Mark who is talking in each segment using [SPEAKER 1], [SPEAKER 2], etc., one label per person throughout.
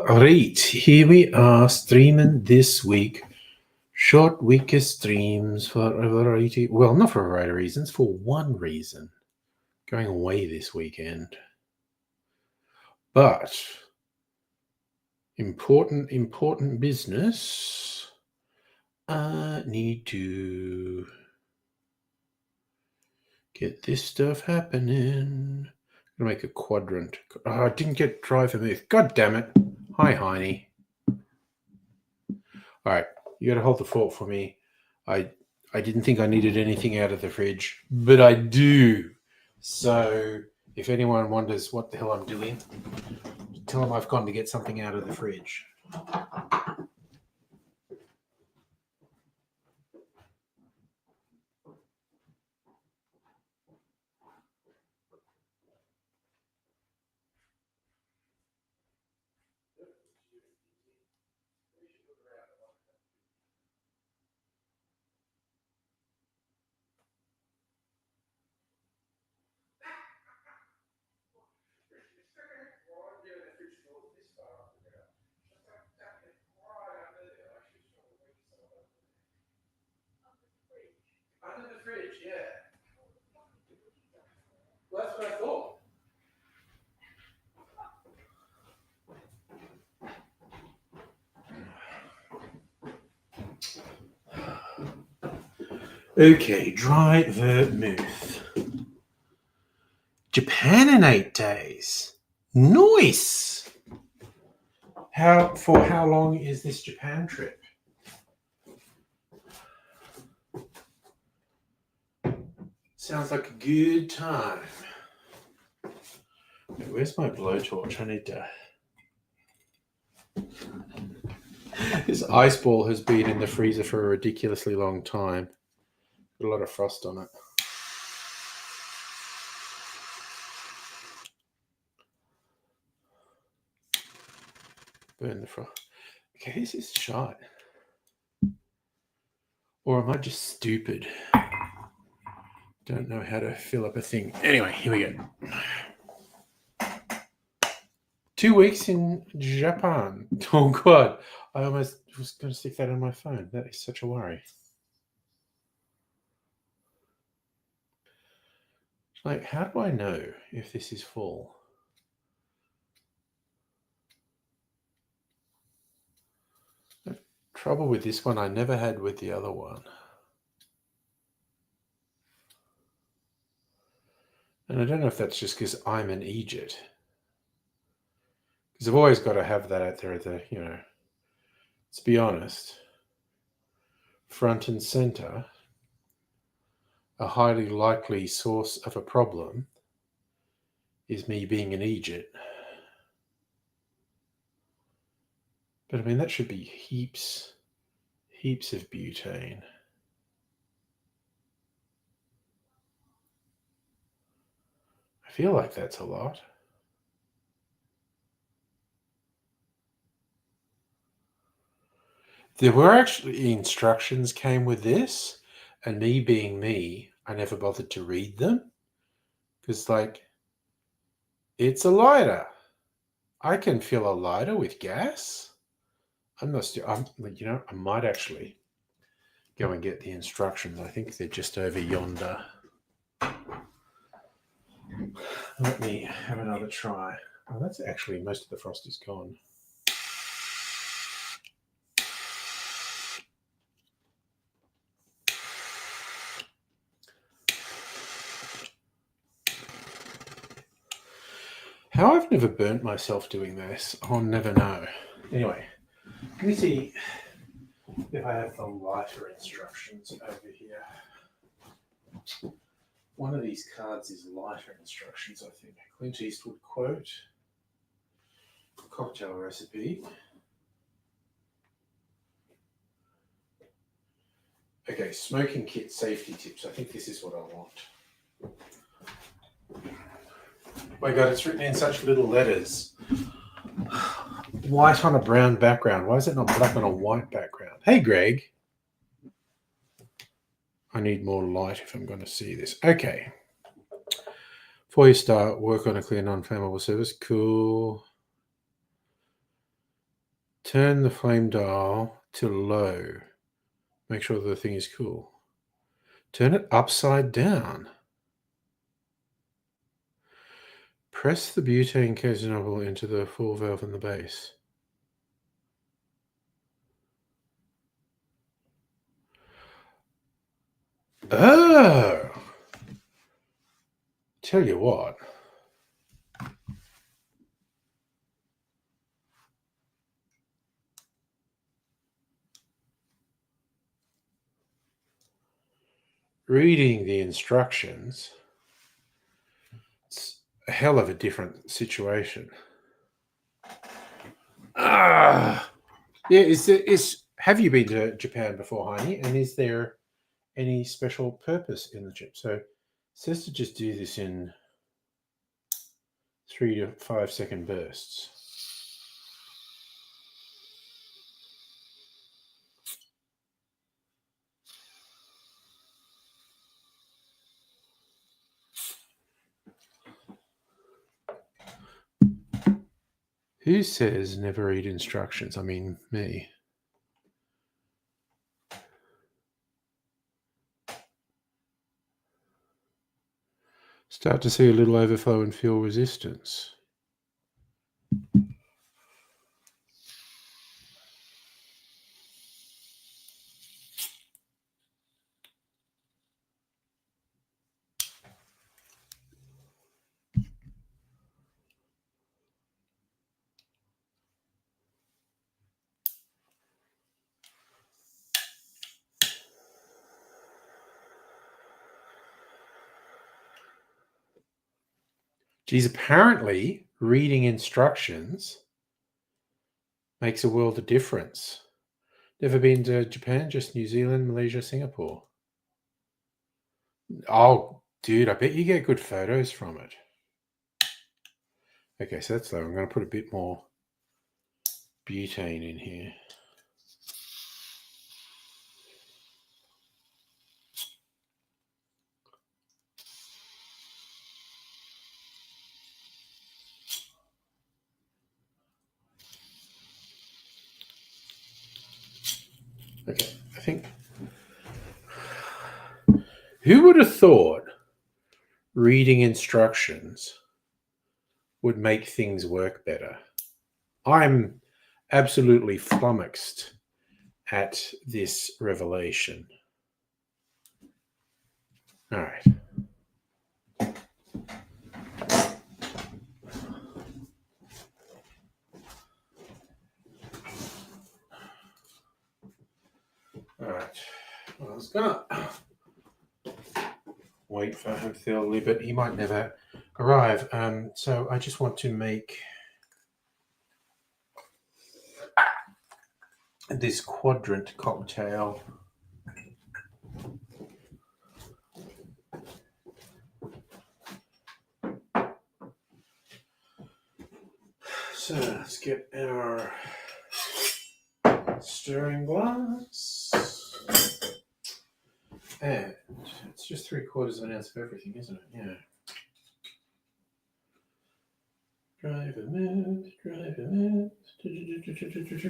[SPEAKER 1] Right, here we are streaming this week. Short week of streams for a variety, well, not for a variety of reasons, for one reason. Going away this weekend. But important business. I need to get this stuff happening. I'm gonna make a quadrant. Oh, I didn't get driver move. God damn it. Hi, Heine. All right, you got to hold the fort for me. I didn't think I needed anything out of the fridge, but I do. So if anyone wonders what the hell I'm doing, tell them I've gone to get something out of the fridge. Under the fridge, yeah. Well, that's what I thought. Okay, dry vermouth. Japan in 8 days. Nice. For how long is this Japan trip? Sounds like a good time. Where's my blowtorch? I need to. This ice ball has been in the freezer for a ridiculously long time. Got a lot of frost on it. Burn the frost. Okay, this is shot. Or am I just stupid? Don't know how to fill up a thing. Anyway, here we go. 2 weeks in Japan. Oh, God. I almost was going to stick that on my phone. That is such a worry. Like, how do I know if this is full? The trouble with this one I never had with the other one. And I don't know if that's just because I'm an Egypt. Because I've always got to have that out there at the, let's be honest, front and center, a highly likely source of a problem is me being an Egypt. But I mean, that should be heaps of butane. I feel like that's a lot. There were actually instructions came with this, and me being me, I never bothered to read them. Because, it's a lighter. I can fill a lighter with gas. I might actually go and get the instructions. I think they're just over yonder. Let me have another try. Oh, that's actually, most of the frost is gone. How I've never burnt myself doing this, I'll never know. Anyway, let me see if I have the lighter instructions over here. One of these cards is lighter instructions, I think. Clint Eastwood quote, cocktail recipe. Okay, smoking kit safety tips. I think this is what I want. Oh my God, it's written in such little letters. White on a brown background. Why is it not black on a white background? Hey, Greg. I need more light if I'm going to see this. Okay. Before you start, work on a clear, non-flammable surface. Cool. Turn the flame dial to low. Make sure the thing is cool. Turn it upside down. Press the butane case nozzle into the full valve in the base. Oh! Tell you what. Reading the instructions, it's a hell of a different situation. Yeah, have you been to Japan before, Heini? And is there any special purpose in the trip? So it says to just do this in 3 to 5 second bursts. Who says never read instructions? I mean, me. Start to see a little overflow and feel resistance. Geez, apparently reading instructions makes a world of difference. Never been to Japan, just New Zealand, Malaysia, Singapore. Oh, dude, I bet you get good photos from it. Okay, so that's low. I'm going to put a bit more butane in here. Okay, I think. Who would have thought reading instructions would make things work better? I'm absolutely flummoxed at this revelation. All right. All right. Well, I was gonna wait for him to but he might never arrive. So I just want to make this Quadrant cocktail. So let's get our stirring glass. And it's just 3/4 of an ounce of everything, isn't it? Yeah. Drive a minute, drive a minute,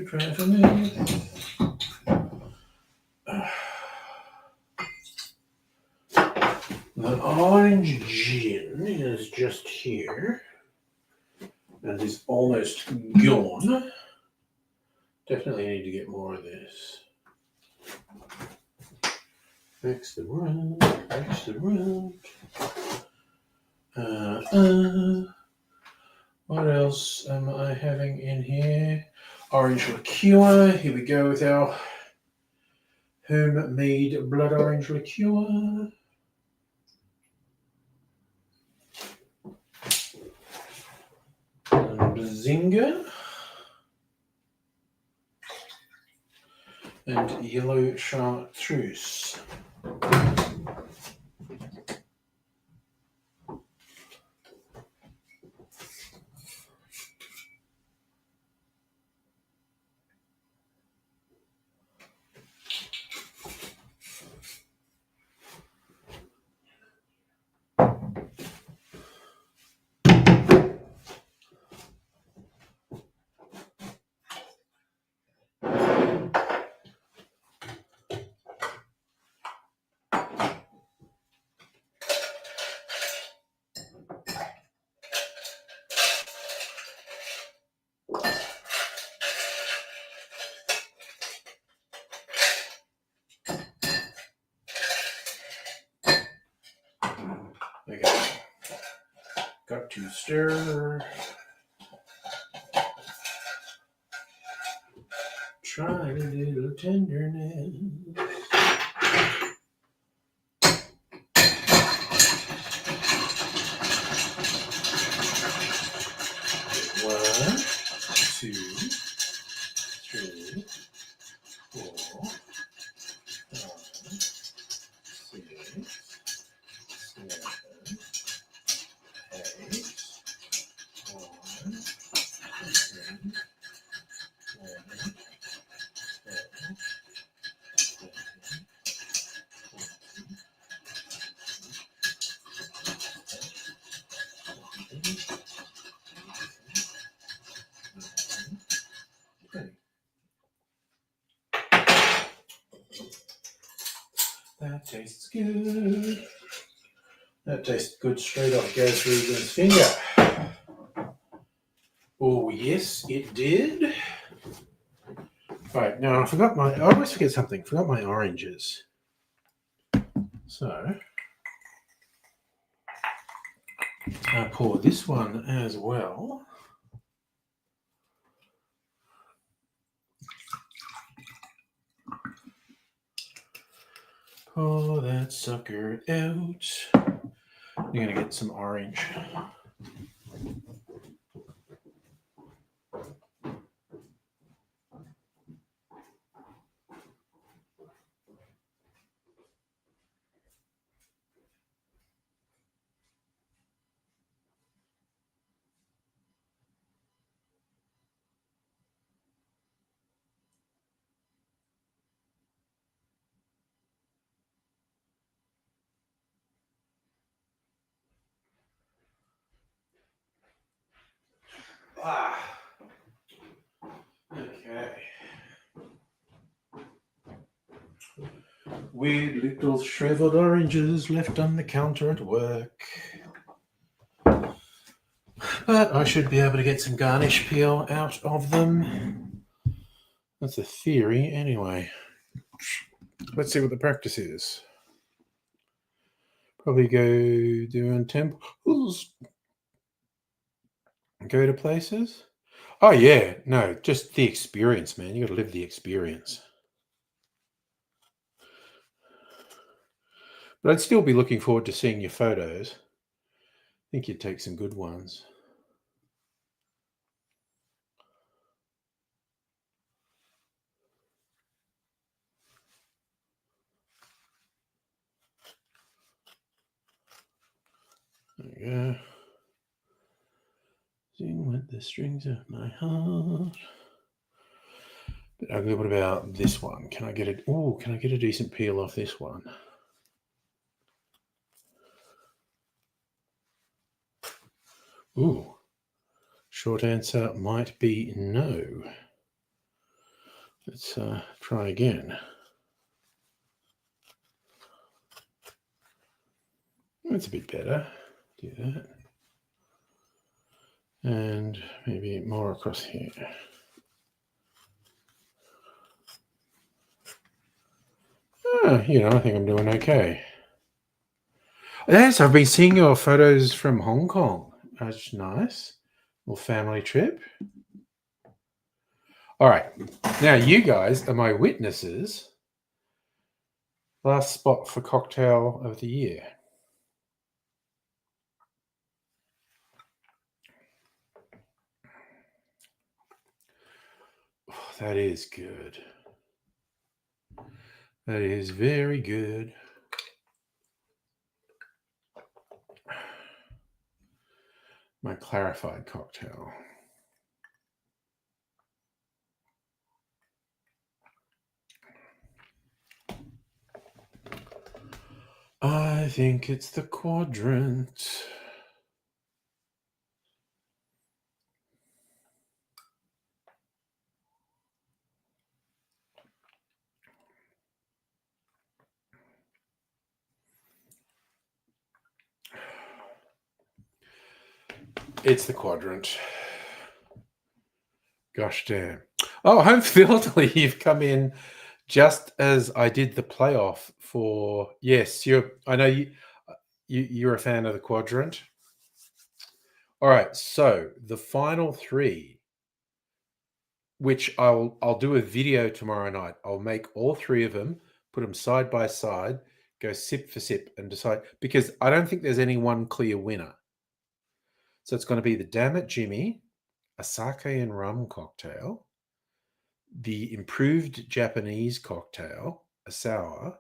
[SPEAKER 1] drive a minute. The orange gin is just here and is almost gone. Definitely need to get more of this. Mix the room, mix the room. What else am I having in here? Orange liqueur. Here we go with our homemade blood orange liqueur. And bazinga. and yellow chartreuse. Okay. Got to stir. Try a little tenderness. One, two, three, 4, 5, 6, 7, 8, 9, 10, 11, 12, 13, 14, that tastes good. That tastes good straight off Gaz Regan's finger. Oh, yes, it did. Right, now I always forget something. Forgot my oranges. So, I pour this one as well. Pour that sucker out. You're going to get some orange. Okay. Weird little shriveled oranges left on the counter at work. But I should be able to get some garnish peel out of them. That's a theory anyway. Let's see what the practice is. Probably go doing temples. Go to places. Oh yeah, no, just the experience, man. You got to live the experience. But I'd still be looking forward to seeing your photos. I think you'd take some good ones. There we go. Sing with the strings of my heart. Okay, what about this one? Can I get it? Oh, can I get a decent peel off this one? Ooh, short answer might be no. Let's try again. That's a bit better. Do that. And maybe more across here. I think I'm doing okay. Yes, I've been seeing your photos from Hong Kong. That's nice. Little family trip. All right. Now, you guys are my witnesses. Last spot for cocktail of the year. Oh, that is good. That is very good. My clarified cocktail. I think it's the Quadrant. It's the Quadrant. Gosh damn. Oh, home field, you've come in just as I did the playoff for. Yes, I know you're a fan of the Quadrant. All right, so the final three, which I'll do a video tomorrow night. I'll make all three of them, put them side by side, go sip for sip, and decide, because I don't think there's any one clear winner. So it's going to be the Damn It Jimmy, a sake and rum cocktail, the improved Japanese cocktail, a sour,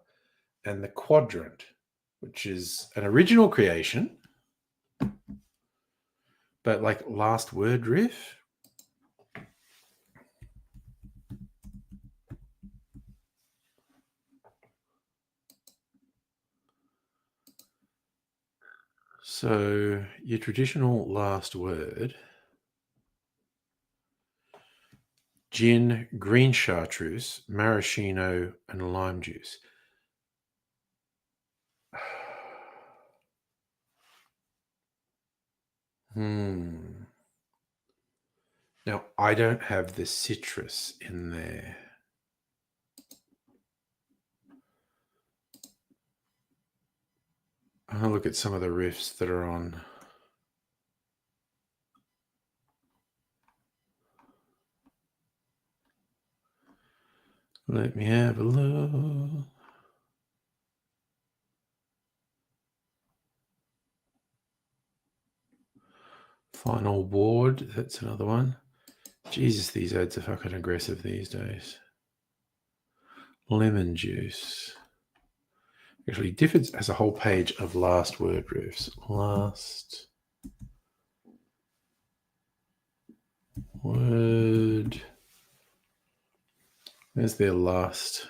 [SPEAKER 1] and the Quadrant, which is an original creation, but like last word riff. So your traditional last word: gin, green chartreuse, maraschino, and lime juice. Hmm. Now, I don't have the citrus in there. I'll look at some of the riffs that are on. Let me have a look. Final Ward, that's another one. Jesus, these ads are fucking aggressive these days. Lemon juice. Actually, Difford's has a whole page of last word riffs. Last word. There's their last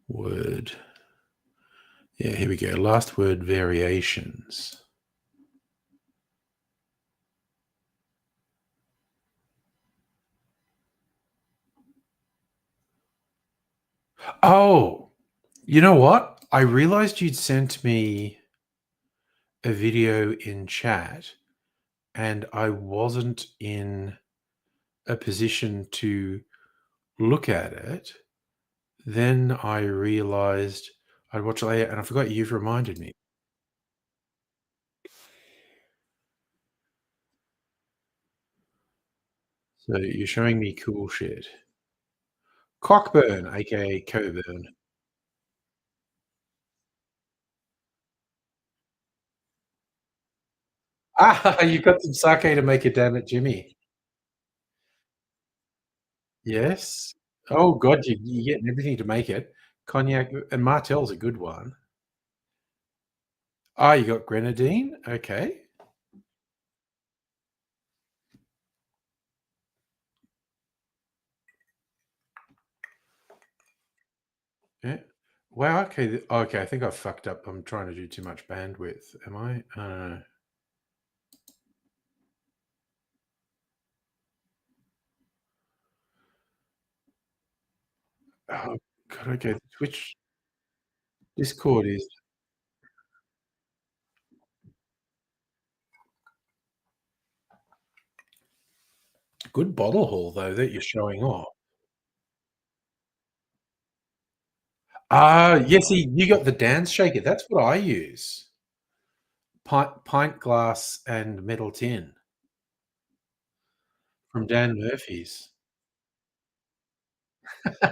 [SPEAKER 1] word. Yeah, here we go. Last word variations. Oh, you know what? I realized you'd sent me a video in chat and I wasn't in a position to look at it. Then I realized I'd watch it later and I forgot you've reminded me. So you're showing me cool shit. Cockburn, aka Coburn. Ah, you've got some sake to make a damn it, Jimmy. Yes. Oh god, you're getting everything to make it. Cognac and Martell's a good one. Ah, you got grenadine? Okay. Yeah. Wow, okay, okay, I think I've fucked up. I'm trying to do too much bandwidth. Am I? I don't know. Oh god, okay. Twitch Discord is good bottle haul though that you're showing off. Ah, yeah, see, you got the dance shaker. That's what I use. Pint glass and metal tin from Dan Murphy's.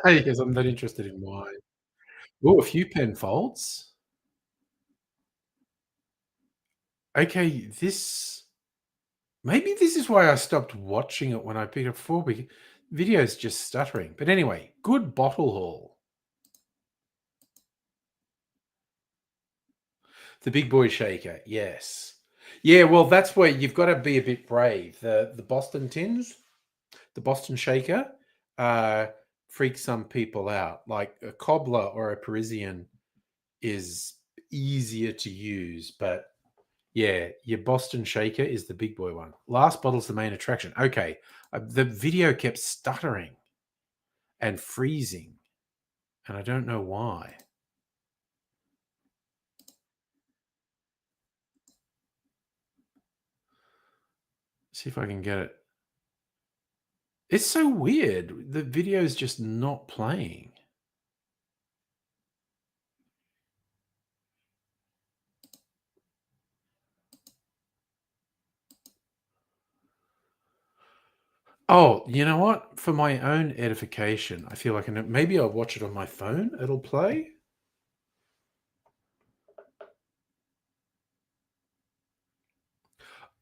[SPEAKER 1] Because I'm not interested in wine. Oh, a few Penfolds. Okay, maybe this is why I stopped watching it when I picked up 4 videos just stuttering. But anyway, good bottle haul. The big boy shaker, yes. Yeah, well, that's where you've got to be a bit brave. The Boston tins, the Boston shaker, uh, freaks some people out. Like a cobbler or a Parisian is easier to use, but yeah, your Boston shaker is the big boy one. Last bottle's the main attraction. Okay, the video kept stuttering and freezing, and I don't know why. See if I can get it. It's so weird. The video is just not playing. Oh, you know what? For my own edification, I feel like maybe I'll watch it on my phone. It'll play.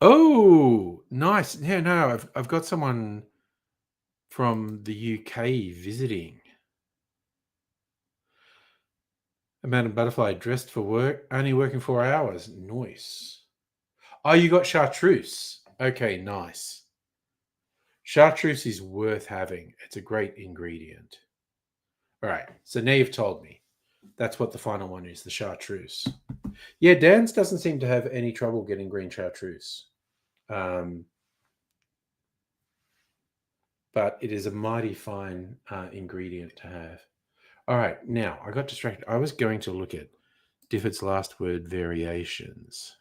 [SPEAKER 1] Oh, nice. Yeah, no, I've got someone from the UK visiting. A man in butterfly dressed for work, only working 4 hours. Nice. Oh, you got chartreuse. Okay, nice. Chartreuse is worth having. It's a great ingredient. All right, so now you've told me. That's what the final one is, the chartreuse. Yeah, Dan's doesn't seem to have any trouble getting green chartreuse. But it is a mighty fine ingredient to have. All right, now I got distracted. I was going to look at Difford's last word variations.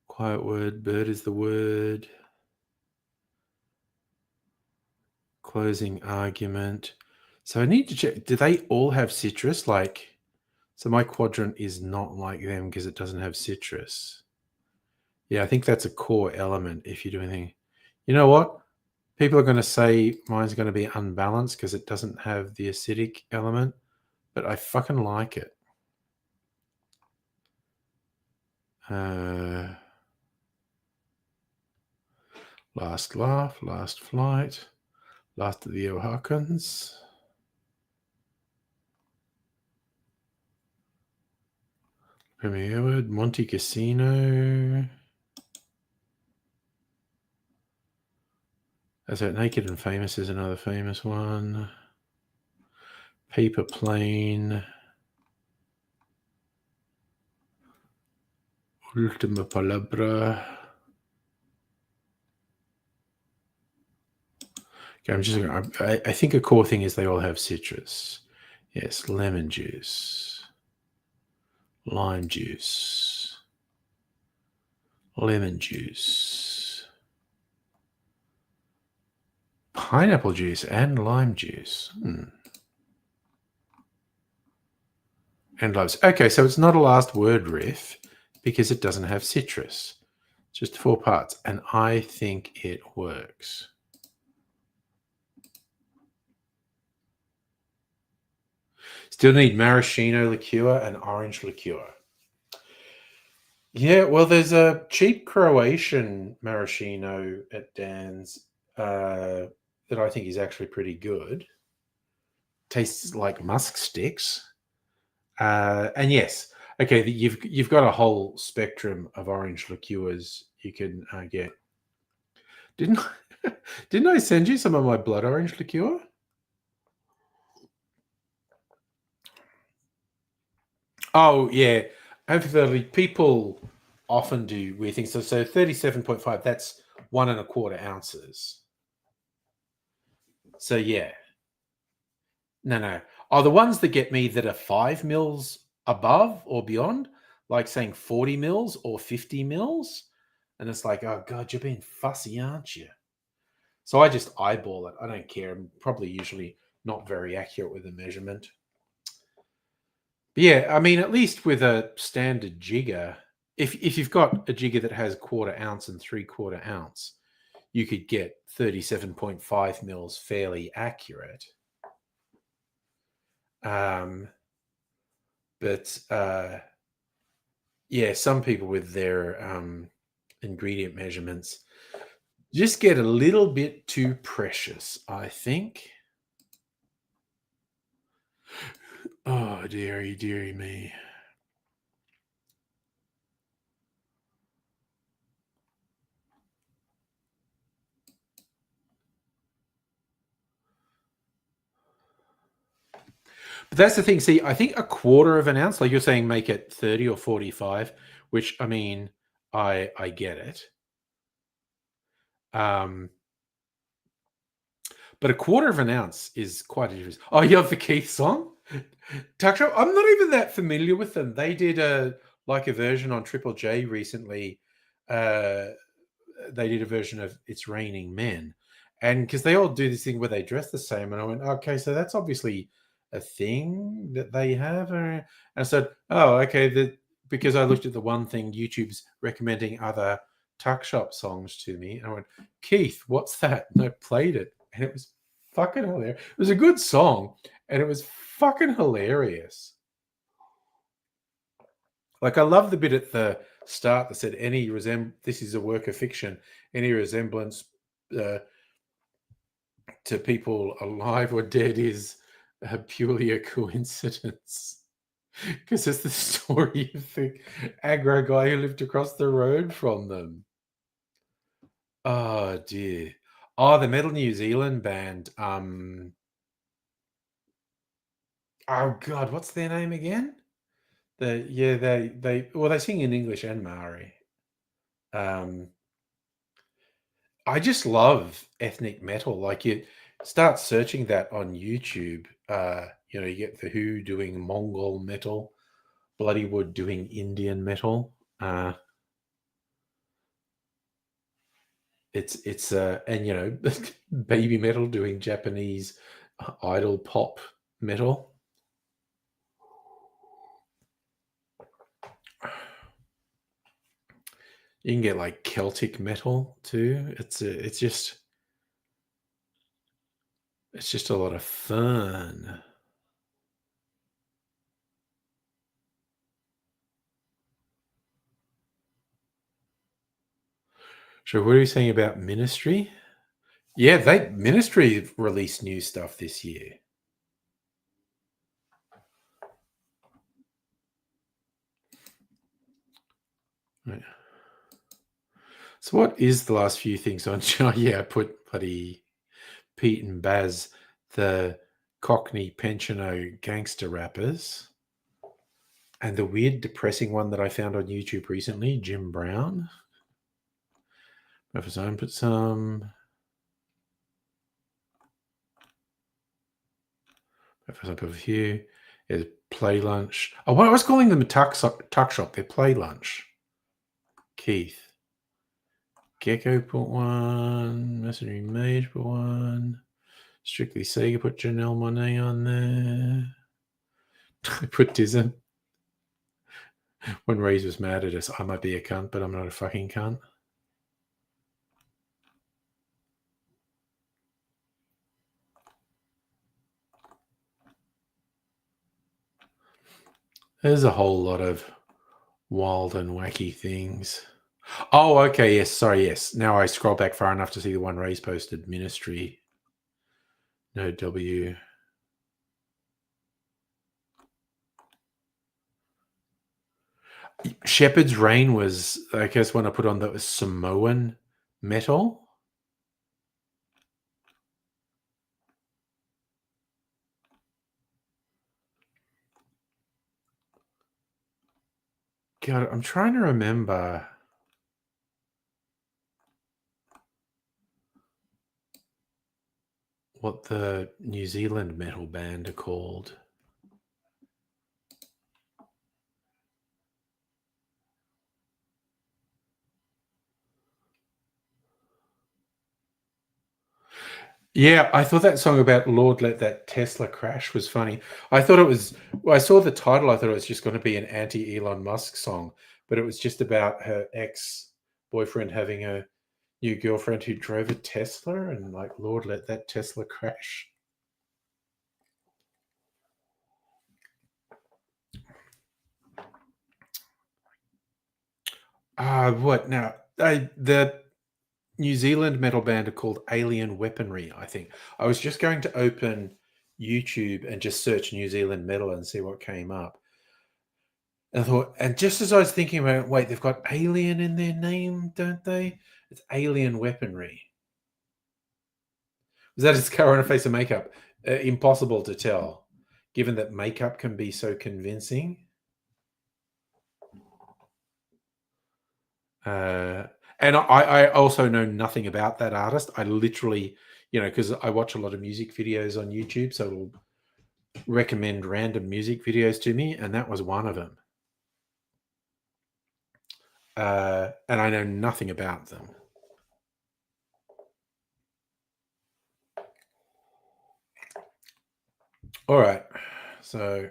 [SPEAKER 1] Quiet word, bird is the word. Closing argument. So I need to check. Do they all have citrus? So my quadrant is not like them because it doesn't have citrus. Yeah, I think that's a core element if you do anything. You know what? People are going to say mine's going to be unbalanced because it doesn't have the acidic element, but I fucking like it. Last laugh, last flight, last of the O'Hawkins. Premier word, Monte Cassino. As that Naked and Famous is another famous one. Paper Plane. Ultima Palabra. Okay, I think a core thing is they all have citrus. Yes, lemon juice, lime juice, lemon juice, pineapple juice, and lime juice. And limes. Okay, so it's not a last word riff because it doesn't have citrus. Just 4 parts, and I think it works. Still need maraschino liqueur and orange liqueur. Yeah, well, there's a cheap Croatian maraschino at Dan's that I think is actually pretty good. Tastes like musk sticks. And yes, okay, you've got a whole spectrum of orange liqueurs you can get. Didn't didn't I send you some of my blood orange liqueur? Oh yeah, absolutely. People often do weird things. So 37.5. That's 1.25 ounces. So yeah, no. Oh, the ones that get me that are 5 mils above or beyond, like saying 40 mils or 50 mils, and it's like, oh god, you're being fussy, aren't you? So I just eyeball it. I don't care. I'm probably usually not very accurate with the measurement. But yeah, I mean, at least with a standard jigger, if you've got a jigger that has 1/4 ounce and 3/4 ounce, you could get 37.5 mils fairly accurate. But yeah, some people with their ingredient measurements just get a little bit too precious, I think. Oh, dearie, dearie me. But that's the thing. See, I think a quarter of an ounce, like you're saying, make it 30 or 45, which I mean, I get it. Um, but a quarter of an ounce is quite a difference. Oh, you have the Keith song? Tuck Shop? I'm not even that familiar with them. They did a version on Triple J recently. Uh they did a version of It's Raining Men. And because they all do this thing where they dress the same. And I went, okay, so that's obviously a thing that they have. And I said, oh, okay. Because I looked at the one thing YouTube's recommending other tuck shop songs to me. And I went, Keith, what's that? And I played it. And it was fucking hilarious. It was a good song. And it was fucking hilarious. Like I love the bit at the start that said this is a work of fiction. Any resemblance uh, to people alive or dead is purely a coincidence. Because it's the story of the aggro guy who lived across the road from them. Oh dear. Oh, the Metal New Zealand band. Oh god, what's their name again? They sing in English and Maori. Um I just love ethnic metal. Like you start searching that on YouTube, you get the Who doing Mongol metal, Bloodywood doing Indian metal. It's and Baby Metal doing Japanese idol pop metal. You can get like Celtic metal too. It's just a lot of fun. So what are you saying about Ministry? Yeah, they Ministry released new stuff this year. Right. So what is the last few things on? Oh, yeah, I put bloody Pete and Baz, the Cockney pensioner gangster rappers, and the weird depressing one that I found on YouTube recently, Jim Brown. Put some. Put a few. Is Play Lunch. Oh, I was calling them a tuck shop. They're Play Lunch. Keith. Gecko put one. Mercenary Mage put one. Strictly Sega put Janelle Monáe on there. I put Dism. When Reese was mad at us, I might be a cunt, but I'm not a fucking cunt. There's a whole lot of wild and wacky things. Oh, okay. Yes. Sorry. Yes. Now I scroll back far enough to see the one Ray's posted. Ministry. No W. Shepherd's Reign was, I guess, when I put on that was Samoan metal. God, I'm trying to remember what the New Zealand metal band are called. Yeah, I thought that song about Lord Let That Tesla Crash was funny. I thought it was, I saw the title, I thought it was just going to be an anti Elon Musk song, but it was just about her ex boyfriend having a new girlfriend who drove a Tesla and like, Lord Let That Tesla Crash. What now? The New Zealand metal band are called Alien Weaponry, I think. I was just going to open YouTube and just search New Zealand metal and see what came up. And I thought, and just as I was thinking about, wait, they've got alien in their name, don't they? It's alien weaponry. Was that a scar on a face of makeup? Impossible to tell, given that makeup can be so convincing. And I also know nothing about that artist. I literally, because I watch a lot of music videos on YouTube, so it'll recommend random music videos to me, and that was one of them. And I know nothing about them. All right, so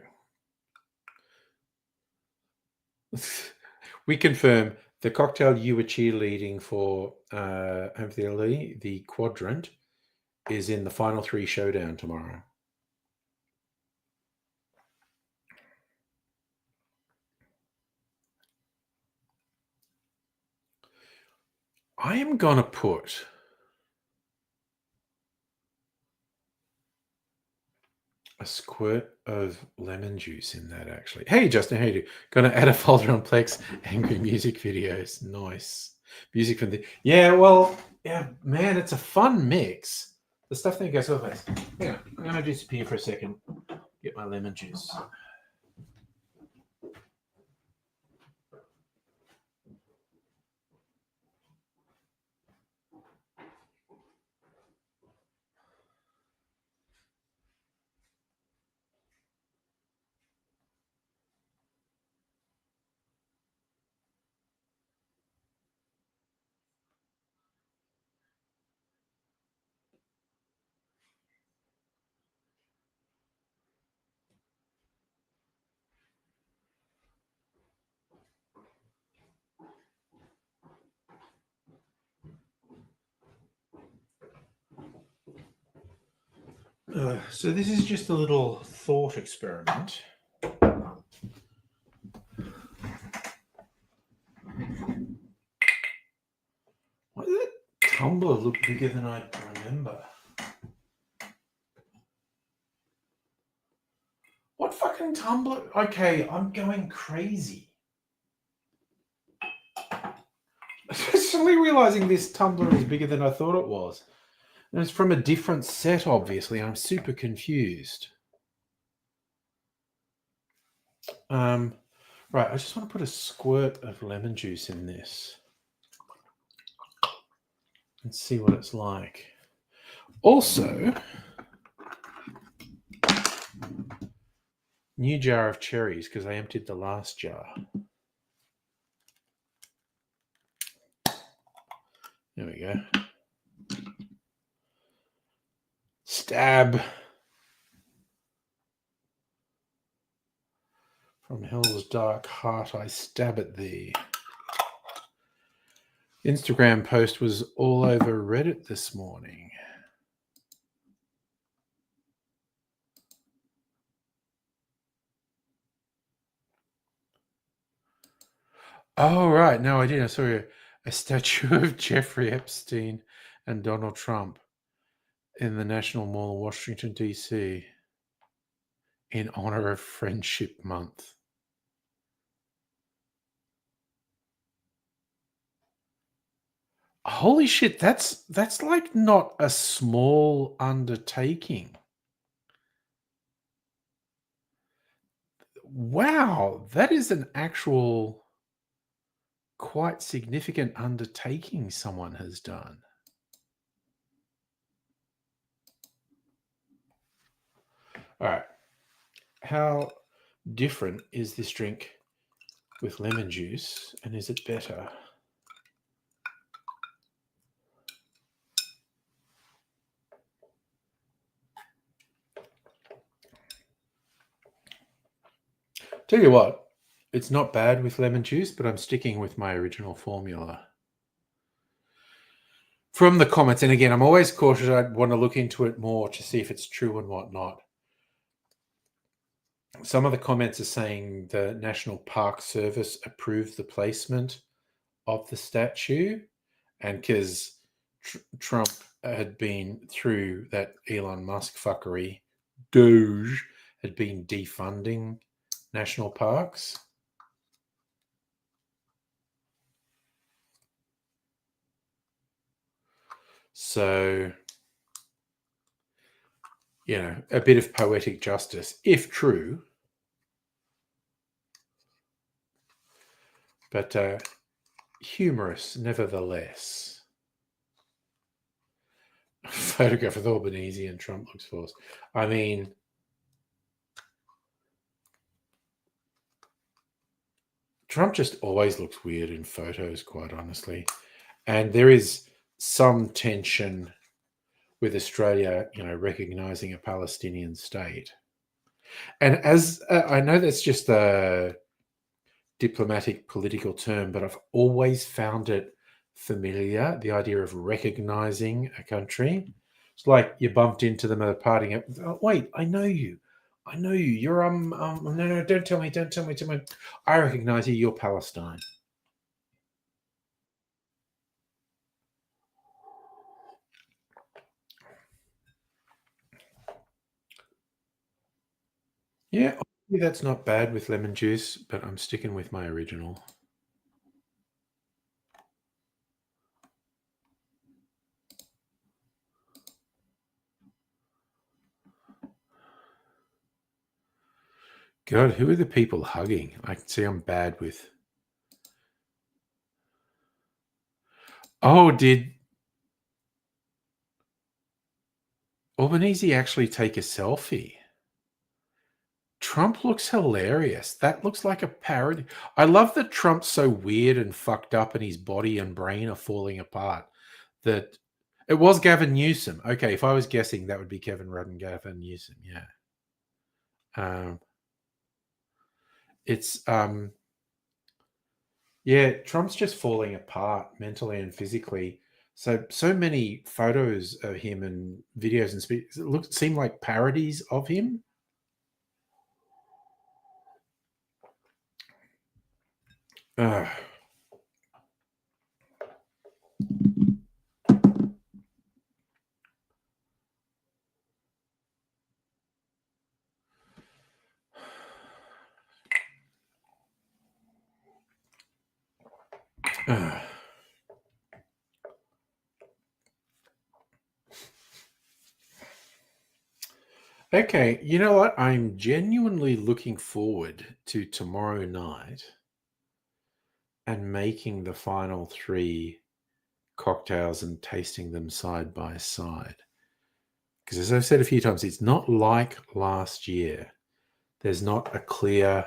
[SPEAKER 1] we confirm the cocktail you were cheerleading for, Anthony Lee, the Quadrant, is in the final 3 showdown tomorrow. I am gonna put a squirt of lemon juice in that, actually. Hey, Justin, how you do? Gonna add a folder on Plex, angry music videos. Nice. Music from the... Yeah, well, yeah, man, it's a fun mix. The stuff that goes with it. Hang on, I'm gonna disappear for a second. Get my lemon juice. So this is just a little thought experiment. Why does that tumbler look bigger than I remember? What fucking tumbler? Okay, I'm going crazy. I'm suddenly realizing this tumbler is bigger than I thought it was. And it's from a different set, obviously. I'm super confused. Right, I just want to put a squirt of lemon juice in this and see what it's like. Also, new jar of cherries because I emptied the last jar. There we go. Stab. From hell's dark heart, I stab at thee. Instagram post was all over Reddit this morning. Oh, right. No, I didn't. I saw a statue of Jeffrey Epstein and Donald Trump in the National Mall of Washington, D.C. in honor of Friendship Month. Holy shit, that's like not a small undertaking. Wow, that is an actual quite significant undertaking someone has done. All right. How different is this drink with lemon juice, and is it better? Tell you what, it's not bad with lemon juice, but I'm sticking with my original formula. From the comments, and again, I'm always cautious. I want to look into it more to see if it's true and whatnot. Some of the comments are saying the National Park Service approved the placement of the statue, and because Trump had been through that Elon Musk fuckery Doge had been defunding national parks. So, a bit of poetic justice, if true. But humorous, nevertheless. Photograph with Albanese and Trump looks forced. I mean, Trump just always looks weird in photos, quite honestly. And there is some tension with Australia, recognizing a Palestinian state. And as I know that's just a diplomatic political term, but I've always found it familiar, the idea of recognizing a country. It's like you bumped into them at a party. Oh, wait, I know you. You're no, don't tell me. I recognize you. You're Palestine. Yeah, that's not bad with lemon juice, but I'm sticking with my original. God, who are the people hugging? I can see I'm bad with. Oh, did Albanese actually take a selfie? Trump looks hilarious. That looks like a parody. I love that Trump's so weird and fucked up and his body and brain are falling apart. That it was Gavin Newsom. Okay, if I was guessing, that would be Kevin Rudd and Gavin Newsom. Yeah. It's yeah, Trump's just falling apart mentally and physically. So many photos of him and videos and speeches seem like parodies of him. Okay, you know what? I'm genuinely looking forward to tomorrow night and making the final 3 cocktails and tasting them side by side. Because as I've said a few times, it's not like last year. There's not a clear,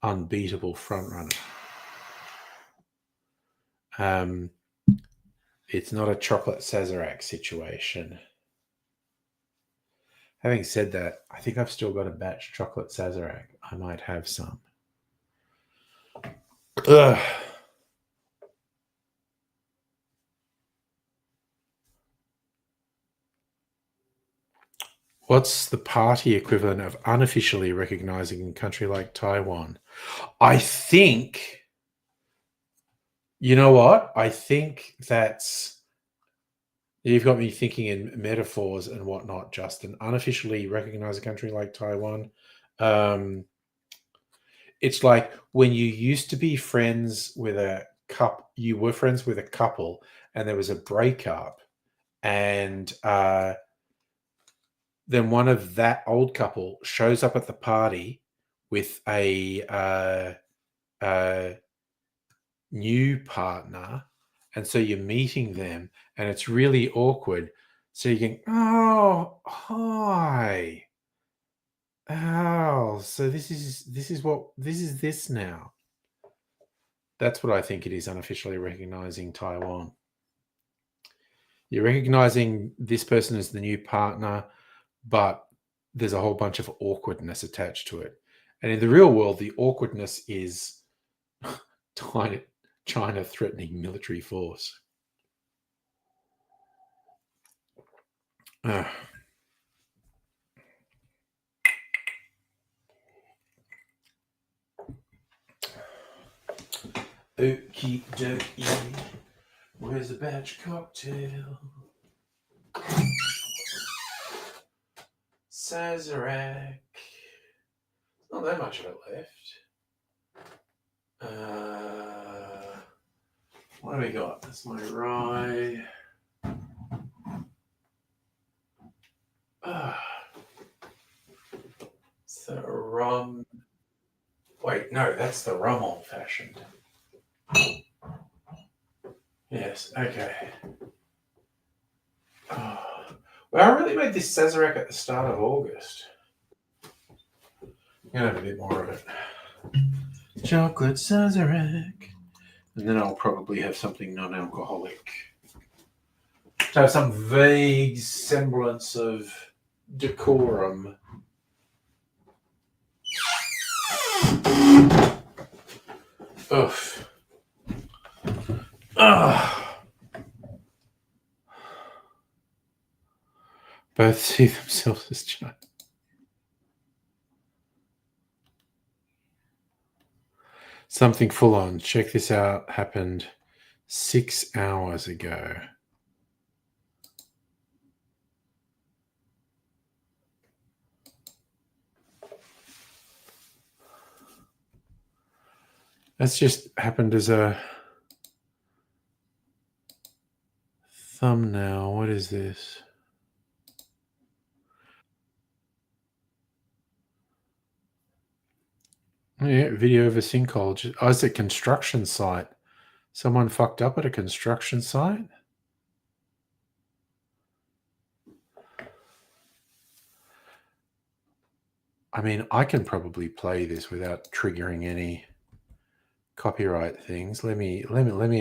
[SPEAKER 1] unbeatable frontrunner. It's not a chocolate Sazerac situation. Having said that, I think I've still got a batch chocolate Sazerac. I might have some. Ugh. What's the party equivalent of unofficially recognizing a country like Taiwan? I think, you know what? I think that's, you've got me thinking in metaphors and whatnot, Justin. Unofficially recognize a country like Taiwan. It's like when you used to be friends with you were friends with a couple and there was a breakup and then one of that old couple shows up at the party with a new partner, and so you're meeting them, and it's really awkward. So you can, oh, hi, oh, so this is this now. That's what I think it is. Unofficially recognizing Taiwan. You're recognizing this person as the new partner, but there's a whole bunch of awkwardness attached to it. And in the real world, the awkwardness is China threatening military force. Okie dokie. Where's the batch cocktail? Sazerac. Not that much of it left. What do we got? That's my rye. It's the rum. Wait, no, that's the rum old fashioned. Yes, okay. Oh. Well, I really made this Sazerac at the start of August. I'm going to have a bit more of it. Chocolate Sazerac. And then I'll probably have something non-alcoholic. To have some vague semblance of decorum. Oof. Both see themselves as giant. Something full on. Check this out. Happened 6 hours ago. That's just happened as a thumbnail. What is this? Oh, yeah, video of a sinkhole. Oh, it's a construction site. Someone fucked up at a construction site? I mean, I can probably play this without triggering any copyright things. Let me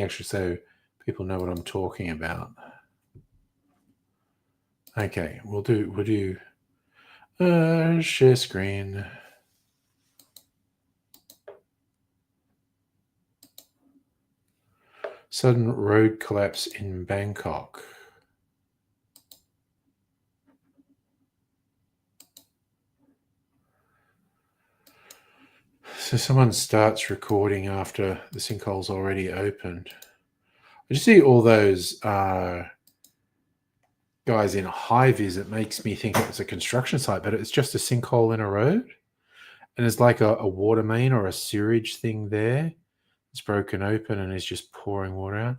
[SPEAKER 1] actually so people know what I'm talking about. Okay, we'll do share screen. Sudden road collapse in Bangkok. So someone starts recording after the sinkhole's already opened. I just see all those guys in high vis. It makes me think it's a construction site, but it's just a sinkhole in a road. And there's like a water main or a sewage thing there. It's broken open and is just pouring water out.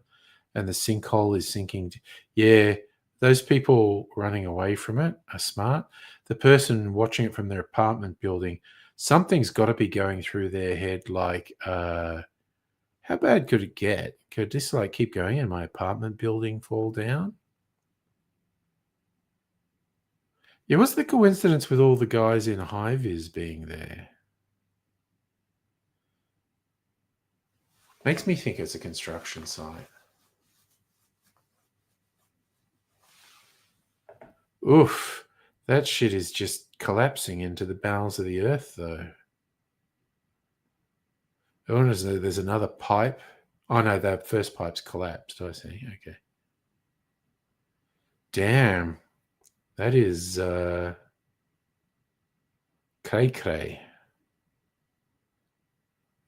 [SPEAKER 1] And the sinkhole is sinking. Yeah, those people running away from it are smart. The person watching it from their apartment building, something's got to be going through their head like, how bad could it get? Could this like keep going and my apartment building fall down? Yeah, what's the coincidence with all the guys in high vis being there? Makes me think it's a construction site. Oof, that shit is just collapsing into the bowels of the earth, though. Oh, there's another pipe. Oh, no, the first pipe's collapsed. I see. Okay. Damn. That is cray-cray.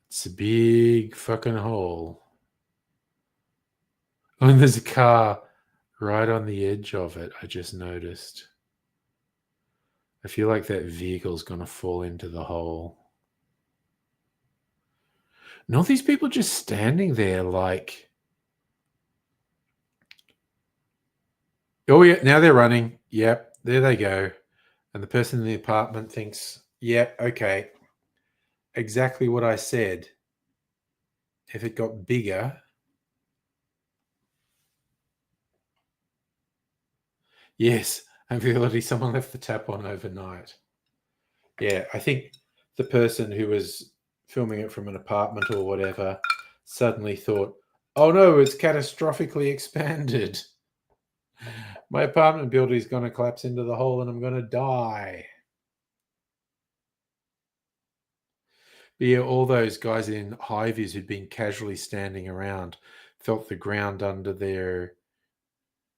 [SPEAKER 1] It's a big fucking hole. Oh, and there's a car right on the edge of it. I just noticed. I feel like that vehicle's going to fall into the hole. And all these people just standing there like... Oh, yeah, now they're running. Yep, there they go. And the person in the apartment thinks, yep, okay, exactly what I said. If it got bigger... Yes, and reality, someone left the tap on overnight. Yeah, I think the person who was filming it from an apartment or whatever suddenly thought, oh no, it's catastrophically expanded. My apartment building is going to collapse into the hole and I'm going to die. But yeah, all those guys in high vis who'd been casually standing around felt the ground under their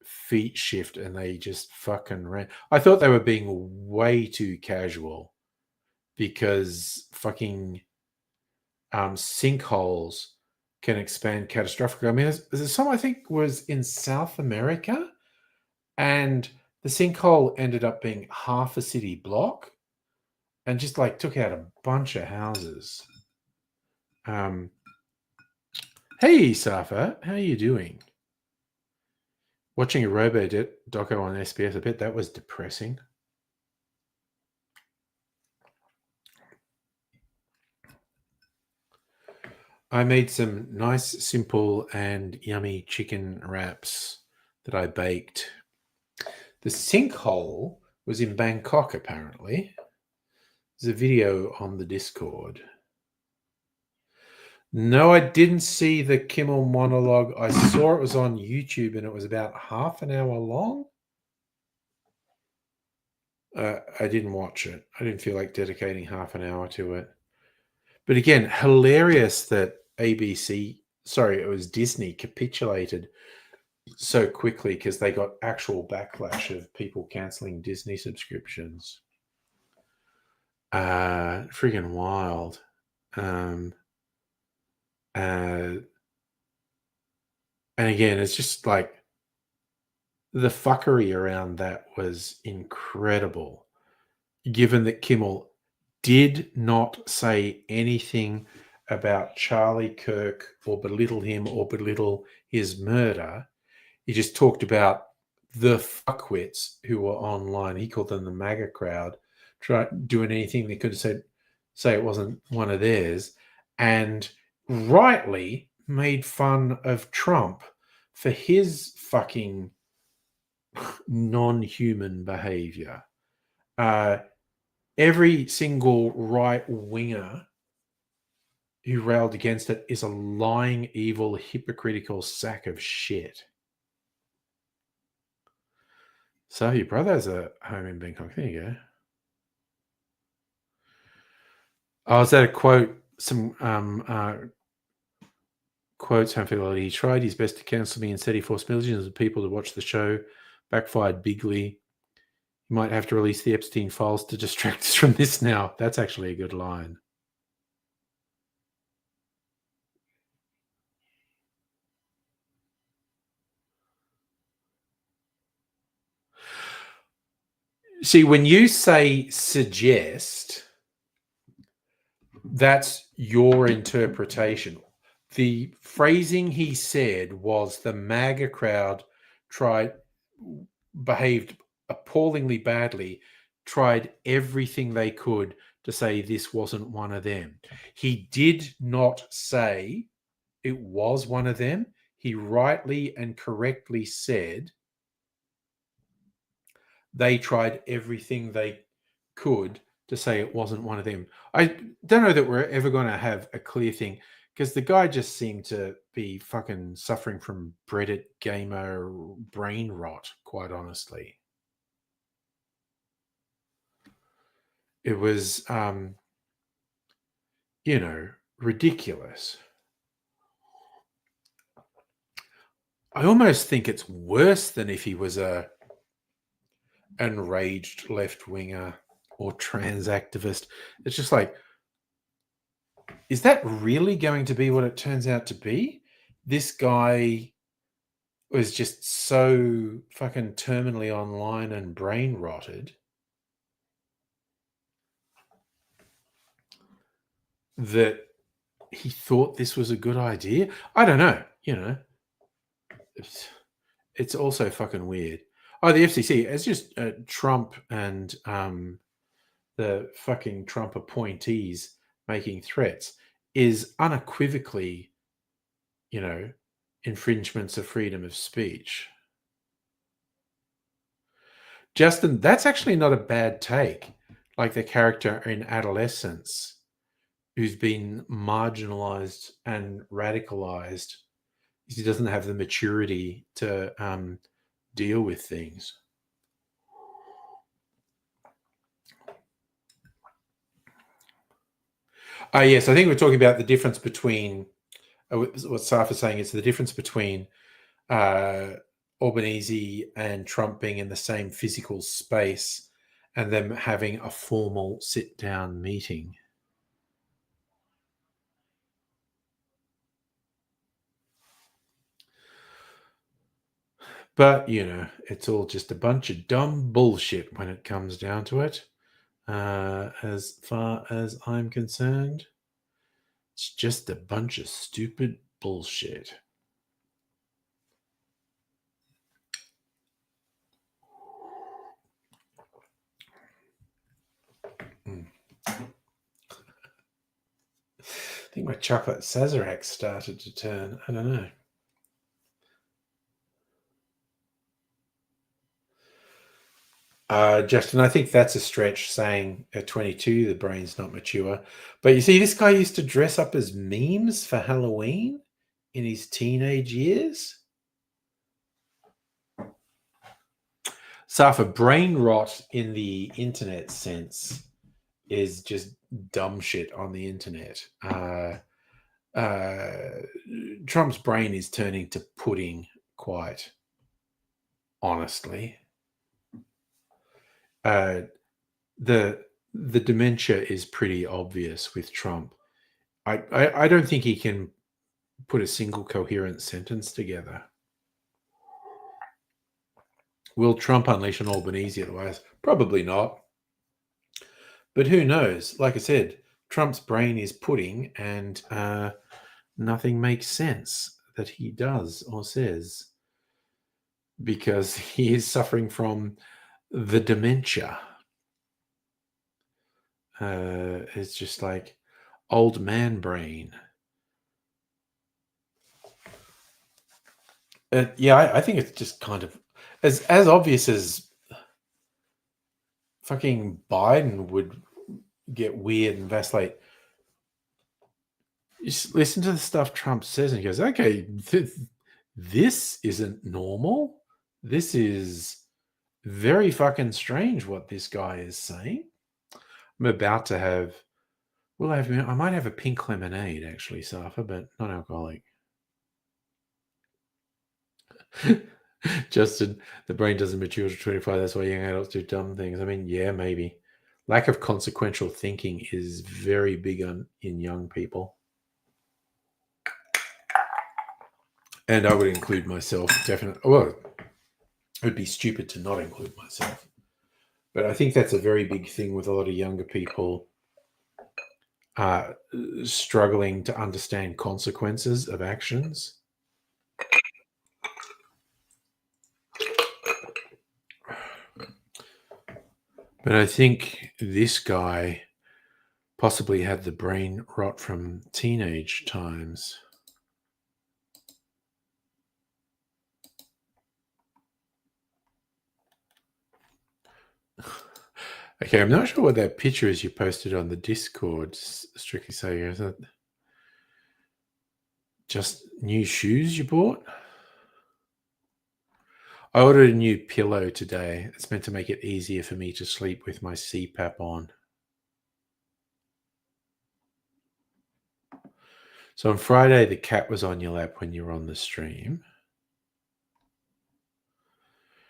[SPEAKER 1] feet shift and they just fucking ran. I thought they were being way too casual because fucking sinkholes can expand catastrophically. I mean, there's some I think was in South America, and The sinkhole ended up being half a city block and just like took out a bunch of houses. Hey, Safa, how are you doing? Watching a robo doco on SBS, I bet that was depressing. I made some nice, simple, and yummy chicken wraps that I baked. The sinkhole was in Bangkok, apparently. There's a video on the Discord. No, I didn't see the Kimmel monologue. I saw it was on YouTube and it was about half an hour long. I didn't watch it. I didn't feel like dedicating half an hour to it. But again, hilarious that it was Disney capitulated so quickly because they got actual backlash of people canceling Disney subscriptions. Friggin' wild. And again, it's just like the fuckery around that was incredible, given that Kimmel did not say anything about Charlie Kirk or belittle him or belittle his murder. He just talked about the fuckwits who were online. He called them the MAGA crowd, doing anything they could say it wasn't one of theirs, and rightly made fun of Trump for his fucking non-human behavior. Every single right winger who railed against it is a lying, evil, hypocritical sack of shit. So your brother has a home in Bangkok. There you go. Oh, is that a quote? Some quotes. He tried his best to cancel me and said he forced millions of people to watch the show. Backfired bigly. You might have to release the Epstein files to distract us from this now. That's actually a good line. See, when you say suggest, that's your interpretation. The phrasing he said was the MAGA crowd behaved appallingly badly, tried everything they could to say this wasn't one of them. He did not say it was one of them. He rightly and correctly said they tried everything they could to say it wasn't one of them. I don't know that we're ever going to have a clear thing because the guy just seemed to be fucking suffering from Reddit gamer brain rot, quite honestly. It was, ridiculous. I almost think it's worse than if he was a enraged left-winger or trans activist. It's just like, is that really going to be what it turns out to be? This guy was just so fucking terminally online and brain rotted that he thought this was a good idea. I don't know. It's also fucking weird. Oh, the FCC, it's just Trump and the fucking Trump appointees making threats is unequivocally, infringements of freedom of speech. Justin, that's actually not a bad take. Like the character in Adolescence who's been marginalized and radicalized. He doesn't have the maturity to deal with things. Yes, I think we're talking about the difference between what Saf is saying is the difference between Albanese and Trump being in the same physical space and them having a formal sit-down meeting. But, it's all just a bunch of dumb bullshit when it comes down to it. As far as I'm concerned, it's just a bunch of stupid bullshit. Mm. I think my chocolate Sazerac started to turn. I don't know. Justin, I think that's a stretch saying at 22 the brain's not mature. But you see, this guy used to dress up as memes for Halloween in his teenage years. So for brain rot in the internet sense is just dumb shit on the internet. Trump's brain is turning to pudding, quite honestly. The dementia is pretty obvious with Trump. I don't think he can put a single coherent sentence together. Will Trump unleash an Albanese at the White House? Probably not. But who knows? Like I said, Trump's brain is pudding, and nothing makes sense that he does or says because he is suffering from the dementia. It's just like old man brain. I think it's just kind of as obvious as fucking Biden would get weird and vacillate. Just listen to the stuff Trump says, and he goes, "Okay, this isn't normal. This is very fucking strange what this guy is saying." I'm about to have. I might have a pink lemonade actually, Safa, but non-alcoholic. Justin, the brain doesn't mature to 25. That's why young adults do dumb things. I mean, yeah, maybe. Lack of consequential thinking is very big in young people. And I would include myself, definitely. Well, it would be stupid to not include myself. But I think that's a very big thing with a lot of younger people struggling to understand consequences of actions. But I think this guy possibly had the brain rot from teenage times. Okay, I'm not sure what that picture is you posted on the Discord, strictly saying. Is that just new shoes you bought? I ordered a new pillow today. It's meant to make it easier for me to sleep with my CPAP on. So on Friday, the cat was on your lap when you were on the stream.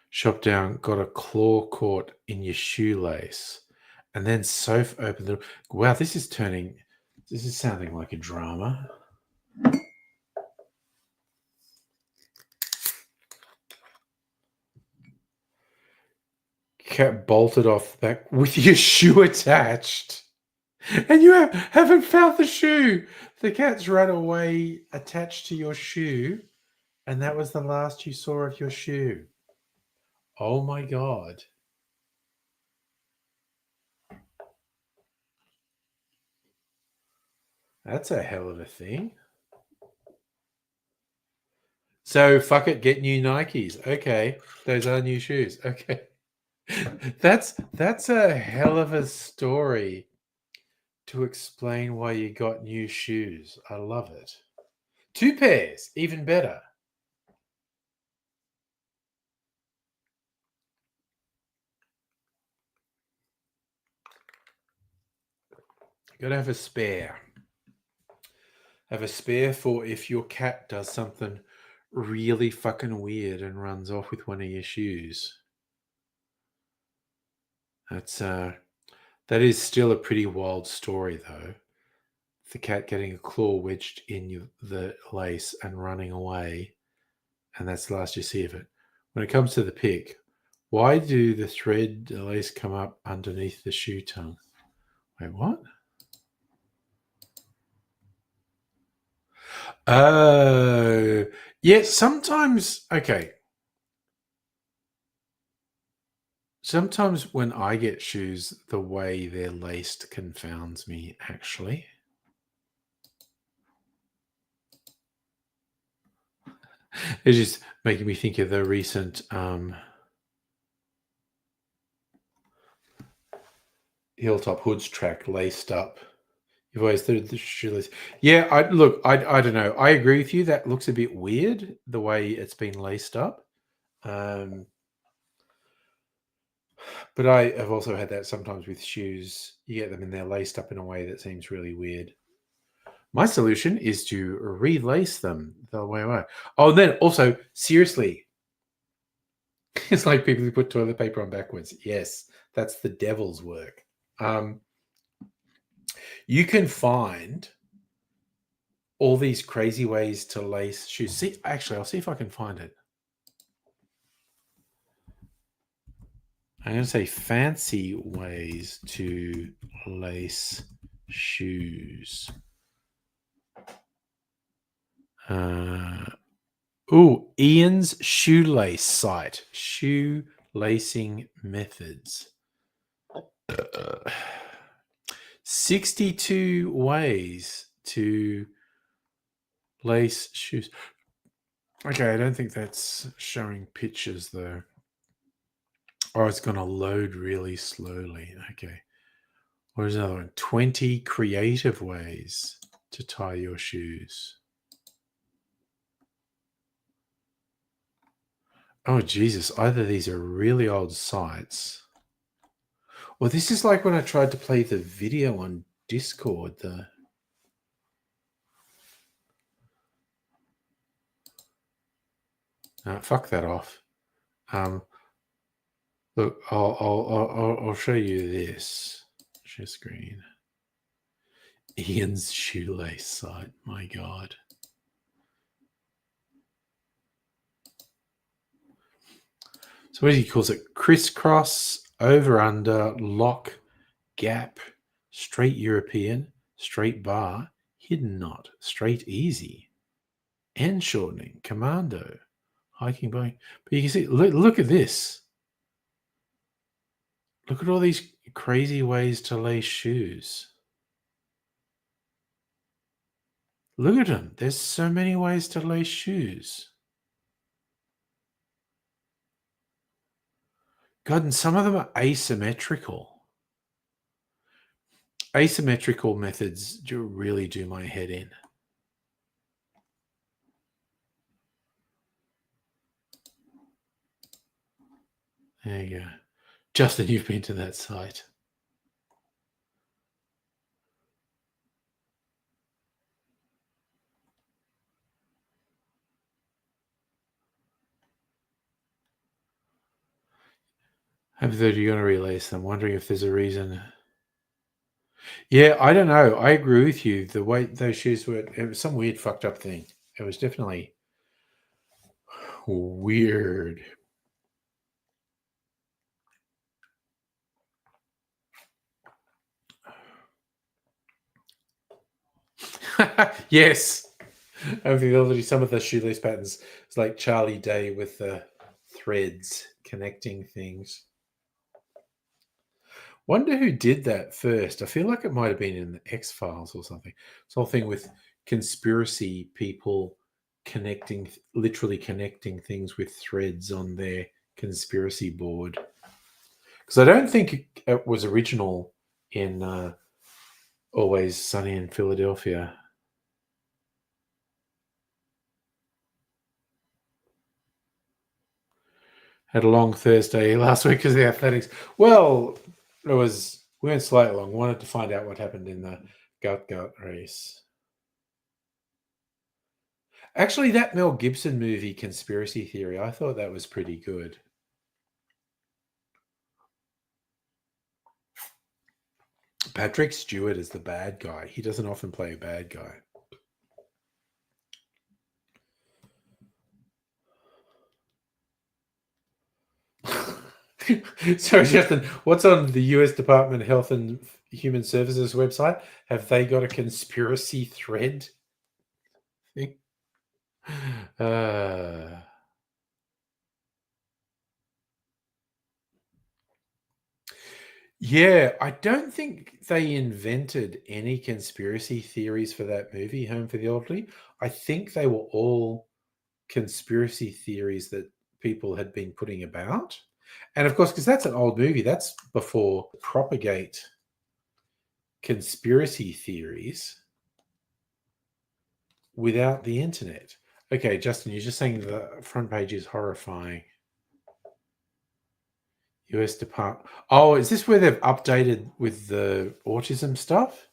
[SPEAKER 1] Shop down, got a claw caught in your shoelace. And then Soph opened the door. Wow, this is sounding like a drama. Cat bolted off the back with your shoe attached. And you haven't found the shoe. The cat's run away attached to your shoe. And that was the last you saw of your shoe. Oh my God. That's a hell of a thing. So fuck it, get new Nikes. Okay. Those are new shoes. Okay. That's a hell of a story to explain why you got new shoes. I love it. 2 pairs, even better. Gotta have a spare. Have a spare for if your cat does something really fucking weird and runs off with one of your shoes. That is still a pretty wild story, though. The cat getting a claw wedged in the lace and running away, and that's the last you see of it. when it comes to the pick, why do the thread lace come up underneath the shoe tongue? Wait, what? Oh, yeah, sometimes, okay. Sometimes when I get shoes, the way they're laced confounds me, actually. It's just making me think of the recent Hilltop Hoods track laced up. You've always thought the shoelace. Yeah, I don't know. I agree with you. That looks a bit weird, the way it's been laced up. But I have also had that sometimes with shoes. You get them and they're laced up in a way that seems really weird. My solution is to relace them the way I. Oh, and then also, seriously, it's like people who put toilet paper on backwards. Yes, that's the devil's work. You can find all these crazy ways to lace shoes. See, actually, I'll see if I can find it. I'm going to say fancy ways to lace shoes. Ian's shoelace site. Shoe lacing methods. 62 ways to lace shoes. Okay, I don't think that's showing pictures though. Or it's going to load really slowly. Okay. What is another one? 20 creative ways to tie your shoes. Oh, Jesus. Either these are really old sites. Well, this is like when I tried to play the video on Discord. Fuck that off. Look, I'll show you this. Share screen. Ian's shoelace site. My God. So what he calls it? Crisscross, over under, lock, gap, straight European, straight bar, hidden knot, straight easy, end shortening, commando, hiking bowing. But you can see, look at this. Look at all these crazy ways to lace shoes. Look at them. There's so many ways to lace shoes. God, and some of them are asymmetrical. Asymmetrical methods really do my head in. There you go. Justin, you've been to that site. Have thought you're going to release them. Wondering if there's a reason. Yeah, I don't know. I agree with you. The way those shoes were, it was some weird fucked up thing. It was definitely weird. Yes. I think some of the shoelace patterns. It's like Charlie Day with the threads connecting things. Wonder who did that first. I feel like it might have been in the X-Files or something. This whole thing with conspiracy people literally connecting things with threads on their conspiracy board. Because I don't think it was original in Always Sunny in Philadelphia. Had a long Thursday last week because of the athletics. Well, we went slightly long. Wanted to find out what happened in the gut race. Actually, that Mel Gibson movie, Conspiracy Theory, I thought that was pretty good. Patrick Stewart is the bad guy. He doesn't often play a bad guy. So, Justin, what's on the US Department of Health and Human Services website? Have they got a conspiracy thread thing? Yeah, I don't think they invented any conspiracy theories for that movie, Home for the Elderly. I think they were all conspiracy theories that people had been putting about. And of course, because that's an old movie, that's before propagate conspiracy theories without the internet. Okay, Justin, you're just saying the front page is horrifying. US Department. Oh, is this where they've updated with the autism stuff?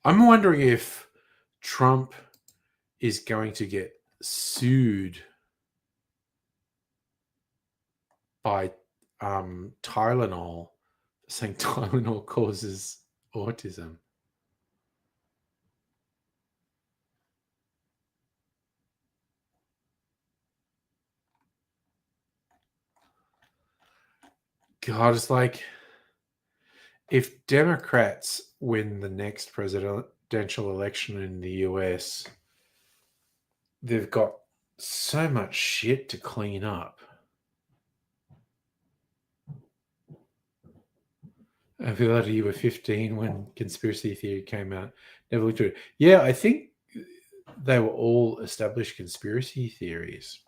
[SPEAKER 1] I'm wondering if Trump is going to get sued by Tylenol, saying Tylenol causes autism. God, it's like if Democrats win the next presidential election in the US, they've got so much shit to clean up. I feel like you were 15 when conspiracy theory came out. Never looked at it. Yeah, I think they were all established conspiracy theories.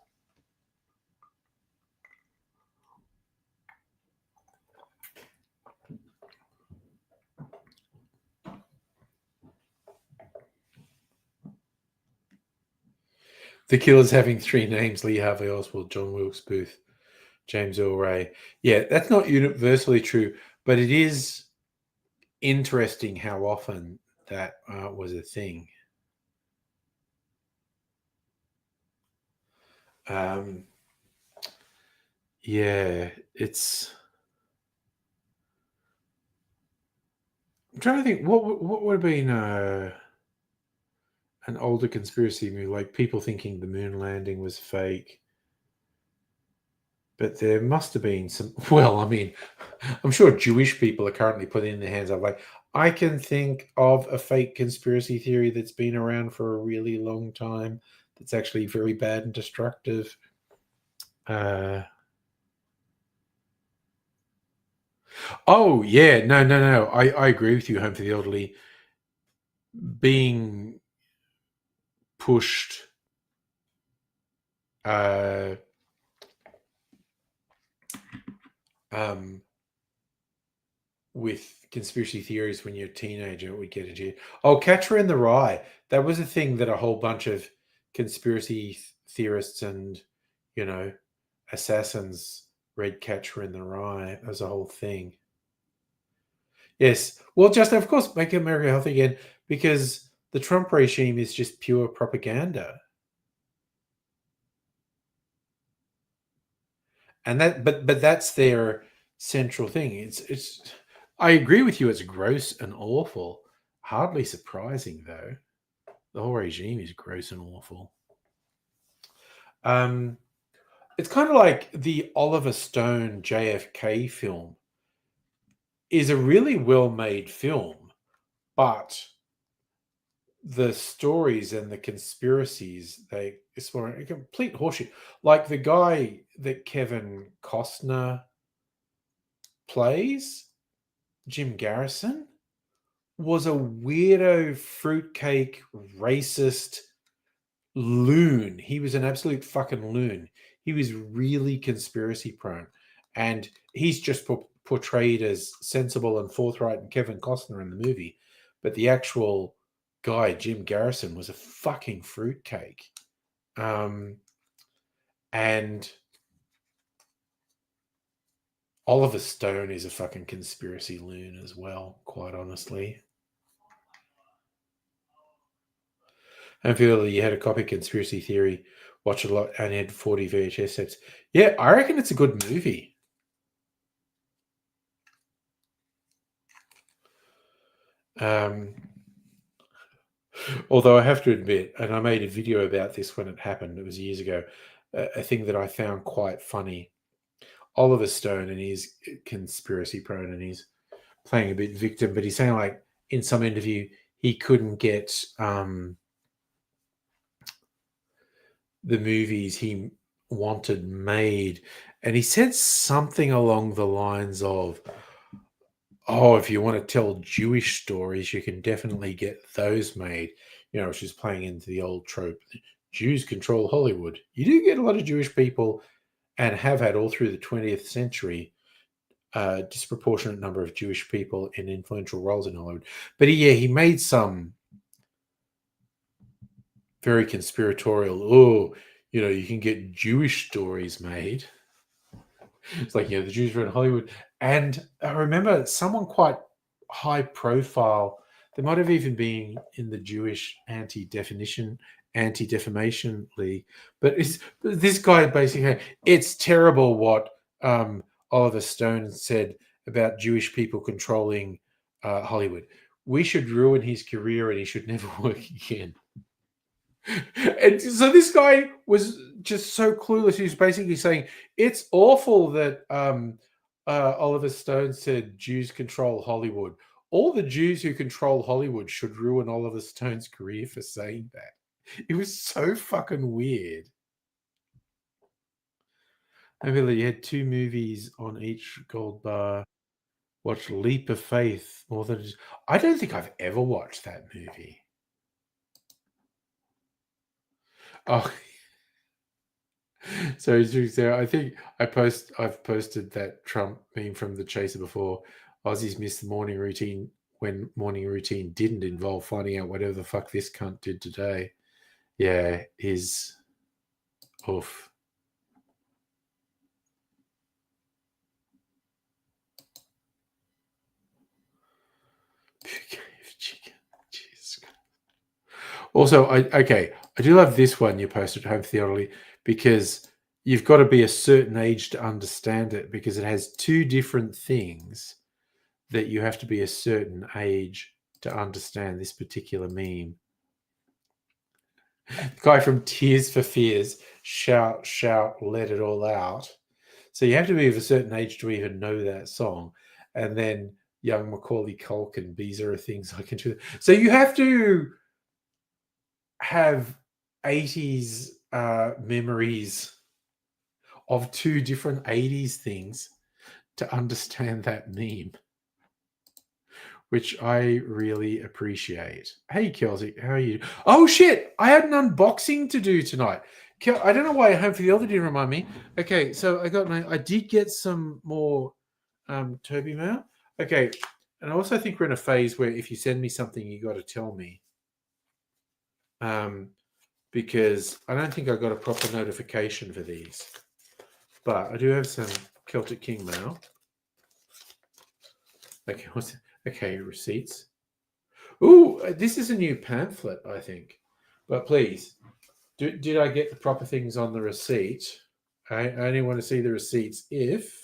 [SPEAKER 1] The killer's having three names: Lee Harvey Oswald, John Wilkes Booth, James Earl Ray. Yeah, that's not universally true, but it is interesting how often that was a thing. Yeah, it's. I'm trying to think what would have been an older conspiracy movie, like people thinking the moon landing was fake. But there must have been some. Well, I mean, I'm sure Jewish people are currently putting their hands up. Like, I can think of a fake conspiracy theory that's been around for a really long time that's actually very bad and destructive. Oh, yeah. No, no, no. I agree with you, Home for the Elderly. Being pushed uh, um, with conspiracy theories when you're a teenager would get into you. Oh, Catcher in the Rye. That was a thing that a whole bunch of conspiracy theorists and, you know, assassins read Catcher in the Rye as a whole thing. Yes. Well, just of course, make America healthy again because the Trump regime is just pure propaganda. And but that's their central thing. It's I agree with you, it's gross and awful. Hardly surprising though. The whole regime is gross and awful. Um, it's kind of like the Oliver Stone JFK film is a really well-made film, but the stories and the conspiracies they explore a complete horseshit. Like the guy that Kevin Costner plays, Jim Garrison, was a weirdo, fruitcake, racist loon. He was an absolute fucking loon. He was really conspiracy prone. And he's just portrayed as sensible and forthright and Kevin Costner in the movie. But the actual guy, Jim Garrison, was a fucking fruitcake. And Oliver Stone is a fucking conspiracy loon as well, quite honestly. And feel you had a copy of Conspiracy Theory, watch it a lot, and you had 40 VHS sets. Yeah, I reckon it's a good movie. Although I have to admit, and I made a video about this when it happened, it was years ago, a thing that I found quite funny. Oliver Stone, and he's conspiracy prone, and he's playing a bit victim, but he's saying, like, in some interview he couldn't get the movies he wanted made, and he said something along the lines of, "Oh, if you want to tell Jewish stories, you can definitely get those made." You know, she's playing into the old trope: Jews control Hollywood. You do get a lot of Jewish people, and have had all through the 20th century, disproportionate number of Jewish people in influential roles in Hollywood. But he made some very conspiratorial. Oh, you can get Jewish stories made. It's like, the Jews were in Hollywood, and I remember someone quite high profile. They might have even been in the Jewish anti-defamation league, but this guy basically, it's terrible what Oliver Stone said about Jewish people controlling Hollywood. We should ruin his career, and he should never work again. And so this guy was just so clueless. He was basically saying it's awful that Oliver Stone said Jews control Hollywood. All the Jews who control Hollywood should ruin Oliver Stone's career for saying that. It was so fucking weird. I mean, you had 2 movies on each gold bar. Watched Leap of Faith more than I don't think I've ever watched that movie. Oh, so I think I've posted that Trump meme from the Chaser before. Aussies miss the morning routine when morning routine didn't involve finding out whatever the fuck this cunt did today. Yeah, is oof. Chicken. Jesus. Also, I do love this one you posted, Home Theory, because you've got to be a certain age to understand it, because it has 2 different things that you have to be a certain age to understand this particular meme. The guy from Tears for Fears, shout, shout, let it all out. So you have to be of a certain age to even know that song. And then young Macaulay Culkin, these are things I can do. So you have to have 80s memories of 2 different 80s things to understand that meme, which I really appreciate. Hey, Kelsey, how are you? Oh, shit. I had an unboxing to do tonight. I don't know why Home for the Elder didn't remind me. Okay, so I did get some more Toby mail. Okay, and I also think we're in a phase where if you send me something, you got to tell me. Because I don't think I got a proper notification for these. But I do have some Celtic King mail. Okay, okay, receipts. Ooh, this is a new pamphlet, I think. But please, did I get the proper things on the receipt? I only want to see the receipts if...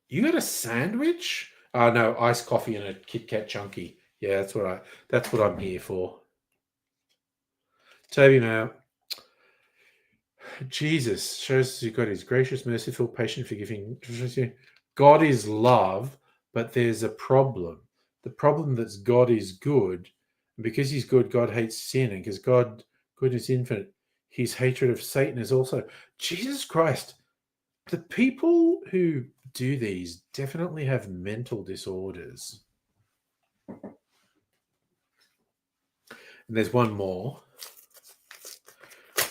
[SPEAKER 1] You got a sandwich? Oh no, iced coffee and a Kit Kat chunky. Yeah, that's what I'm here for. Toby now. Jesus shows us God is gracious, merciful, patient, forgiving. God is love, but there's a problem. The problem that's God is good, and because he's good, God hates sin, and because God good is infinite, his hatred of Satan is also. Jesus Christ, the people who do these definitely have mental disorders. And there's one more.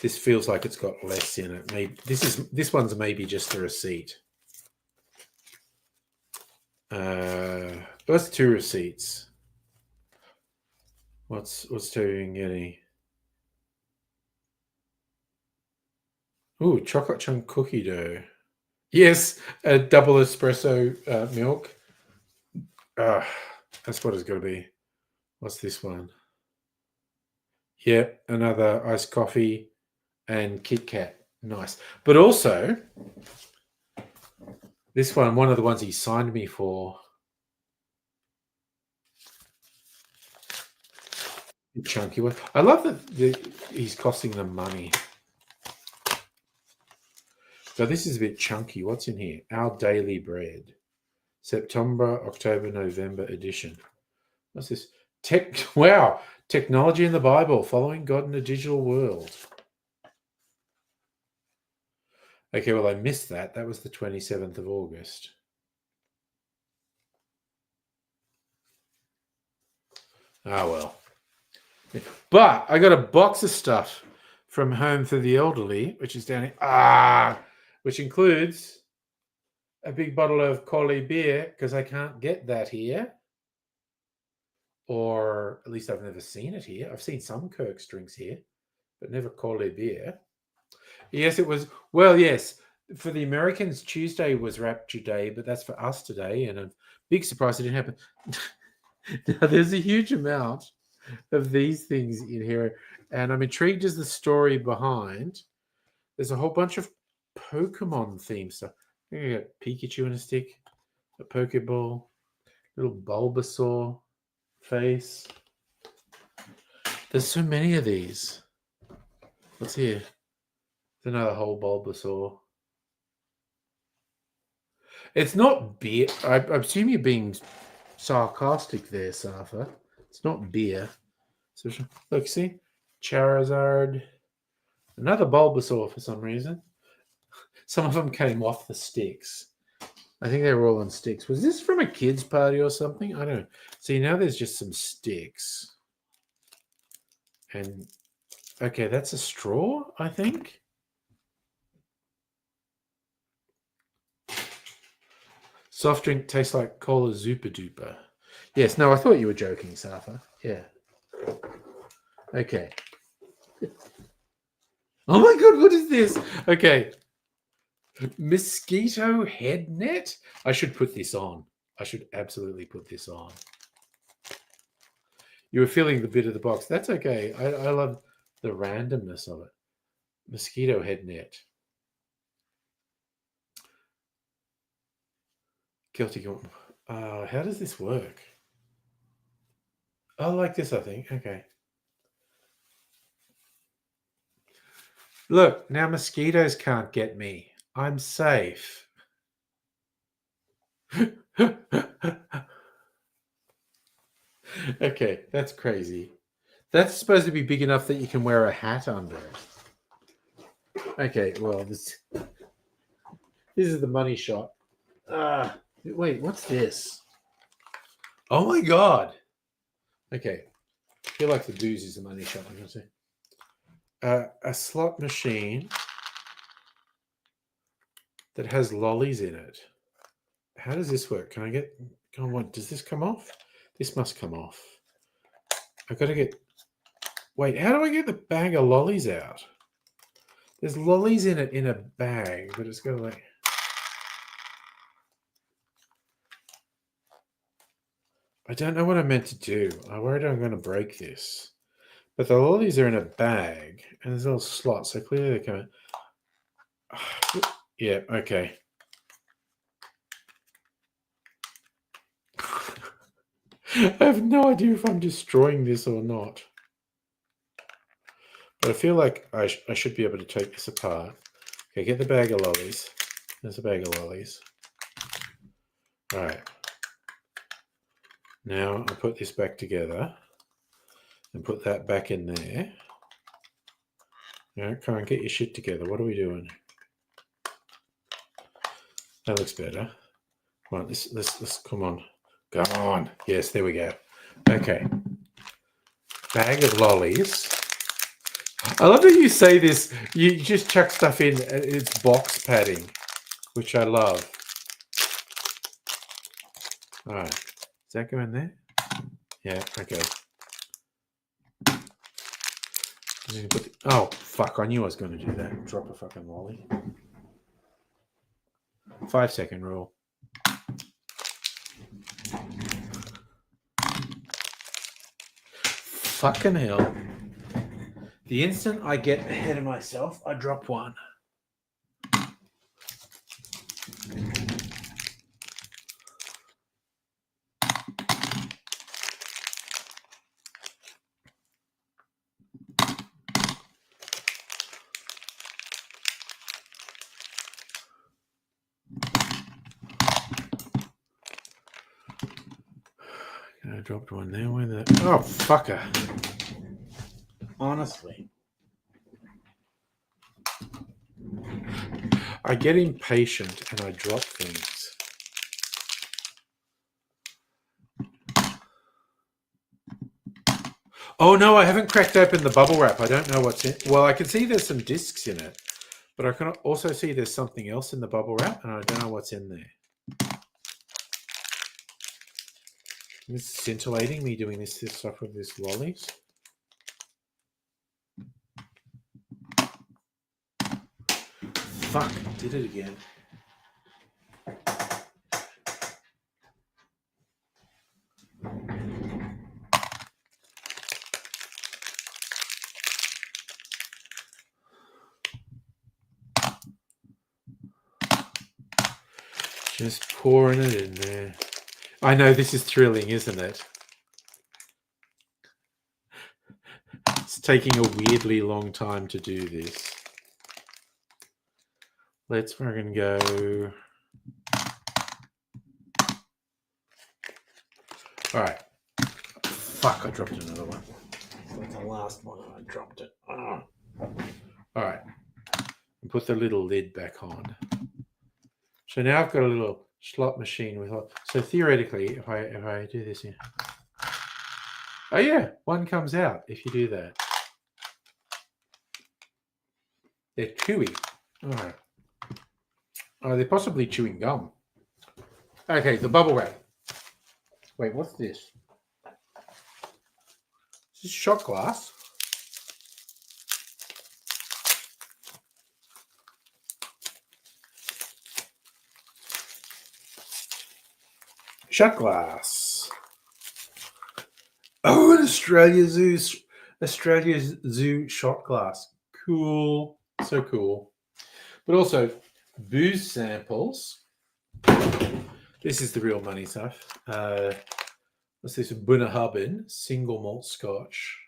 [SPEAKER 1] This feels like it's got less in it. Maybe this one's maybe just a receipt. That's 2 receipts. What's doing any? Ooh, chocolate chunk cookie dough. Yes, a double espresso milk. That's what it's got to be. What's this one? Yep, another iced coffee and Kit Kat. Nice. But also, this one of the ones he signed me for. Chunky one. I love that he's costing them money. So this is a bit chunky. What's in here? Our Daily Bread. September, October, November edition. What's this? Wow. Technology in the Bible. Following God in a digital world. Okay, well, I missed that. That was the 27th of August. Oh, well. But I got a box of stuff from Home for the Elderly, which is down here. Which includes a big bottle of Collie beer, because I can't get that here. Or at least I've never seen it here. I've seen some Kirk's drinks here, but never Collie beer. Yes, it was. Well, yes. For the Americans, Tuesday was Rapture Day, but that's for us today. And a big surprise it didn't happen. Now, there's a huge amount of these things in here. And I'm intrigued as the story behind. There's a whole bunch of Pokemon themed stuff. You got Pikachu in a stick, a Pokeball, little Bulbasaur face. There's so many of these. What's here? There's another whole Bulbasaur. It's not beer. I assume you're being sarcastic there, Safa. It's not beer. So look, see? Charizard. Another Bulbasaur for some reason. Some of them came off the sticks. I think they were all on sticks. Was this from a kid's party or something? I don't know. See, now there's just some sticks. And, okay, that's a straw, I think. Soft drink tastes like cola Zupa Duper. Yes, no, I thought you were joking, Safa. Yeah. Okay. Oh my God, what is this? Okay. Mosquito head net? I should put this on. I should absolutely put this on. You were feeling the bit of the box. That's okay. I love the randomness of it. Mosquito head net. Celtic. How does this work? Oh, like this, I think. Okay. Look, now mosquitoes can't get me. I'm safe. Okay, that's crazy. That's supposed to be big enough that you can wear a hat under it. Okay, well, this is the money shot. Wait, what's this? Oh my God. Okay. I feel like the booze is the money shot, I'm going to say. A slot machine that has lollies in it. How does this work? Can I get... Come on, does this come off? This must come off. I've got to get... Wait, how do I get the bag of lollies out? There's lollies in it in a bag, but it's got to like... I don't know what I meant to do. I'm worried I'm going to break this. But the lollies are in a bag, and there's little slots, so clearly they come out. Yeah, okay. I have no idea if I'm destroying this or not. But I feel like I should be able to take this apart. Okay, get the bag of lollies. There's a bag of lollies. All right. Now I'll put this back together and put that back in there. All right, come on, get your shit together. What are we doing? That looks better. Right, let's come on. Come on. Yes, there we go. Okay. Bag of lollies. I love that you say this. You just chuck stuff in. It's box padding, which I love. All right. Does that go in there? Yeah, okay. Oh, fuck. I knew I was going to do that. Drop a fucking lolly. 5-second rule. Fucking hell. The instant I get ahead of myself, I drop one. I dropped one there. Where the oh fucker! Honestly, I get impatient and I drop things. Oh no, I haven't cracked open the bubble wrap. I don't know what's in. Well, I can see there's some discs in it, but I can also see there's something else in the bubble wrap, and I don't know what's in there. It's scintillating me doing this stuff with this lollies. Fuck, did it again. Just pouring it in there. I know this is thrilling, isn't it? It's taking a weirdly long time to do this. Let's fucking go. All right. Fuck, I dropped another one. It's like the last one, I dropped it. Oh. All right. And put the little lid back on. So now I've got a little slot machine with. So theoretically, if I do this here, oh yeah, one comes out if you do that. They're chewy. All right. Oh, they're possibly chewing gum. Okay, the bubble wrap. Wait, what's this? Is this shot glass? Shot glass. Oh, an Australia Zoo shot glass. Cool. So cool. But also booze samples. This is the real money stuff. What's this? Bunnahabhain single malt Scotch.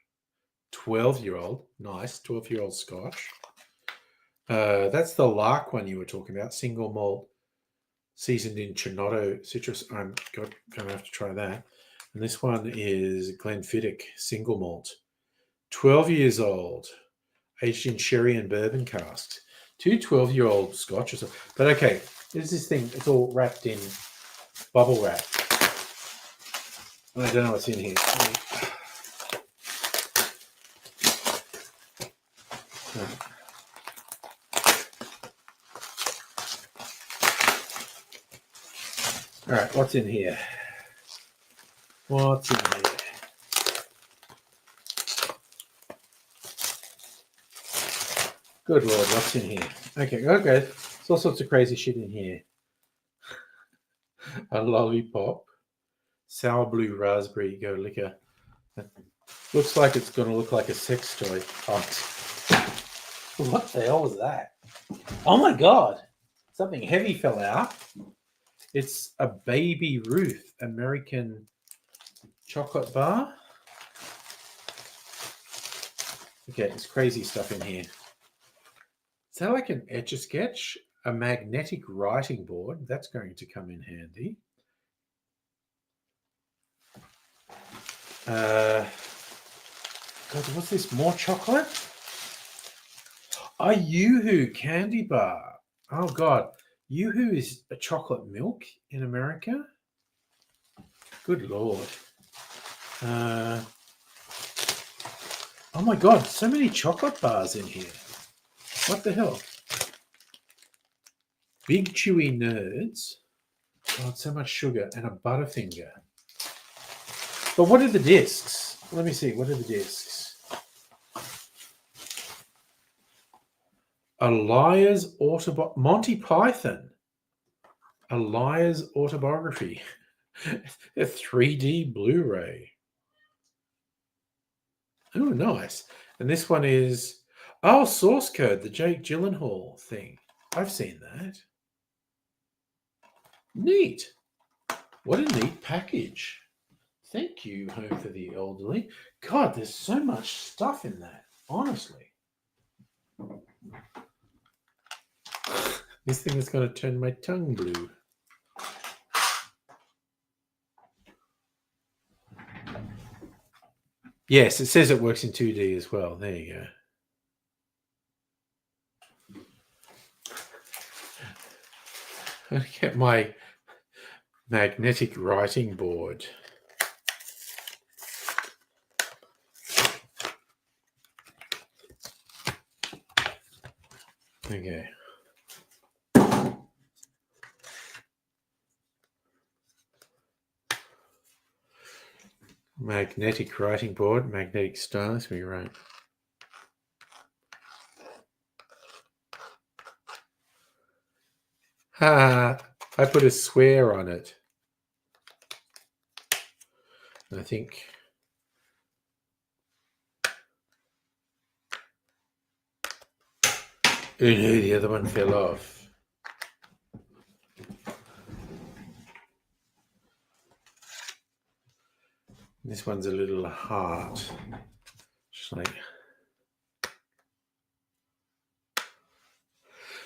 [SPEAKER 1] 12-year-old. Nice. 12-year-old Scotch. That's the Lark one you were talking about. Single malt. Seasoned in Chinotto citrus. I'm going to have to try that. And this one is Glenfiddich single malt. 12 years old. Aged in sherry and bourbon casks. 2 12-year-old scotches. But okay, there's this thing. It's all wrapped in bubble wrap. And I don't know what's in here. All right, what's in here? What's in here? Good Lord, what's in here? Okay. There's all sorts of crazy shit in here. A lollipop, sour blue raspberry go liquor. Looks like it's going to look like a sex toy. Oh. What the hell was that? Oh my God. Something heavy fell out. It's a Baby Ruth American chocolate bar. Okay, there's crazy stuff in here. Is that like an Etch-a-Sketch? A magnetic writing board. That's going to come in handy. God, what's this? More chocolate? A Yoo-hoo candy bar. Oh, God. Yoo-hoo is a chocolate milk in America? Good Lord. Oh, my God. So many chocolate bars in here. What the hell? Big chewy nerds. God, so much sugar and a Butterfinger. But what are the discs? Let me see. What are the discs? A Liar's Autobiography. Monty Python. A Liar's Autobiography. A 3D Blu-ray. Oh, nice. And this one is, Source Code, the Jake Gyllenhaal thing. I've seen that. Neat. What a neat package. Thank you, Home for the Elderly. God, there's so much stuff in that, honestly. This thing is going to turn my tongue blue. Yes, it says it works in 2D as well. There you go. I get my magnetic writing board. Okay. Magnetic writing board, magnetic stylus, we write. Ha! I put a swear on it. I think. Oh no, the other one fell off. This one's a little heart. Just like.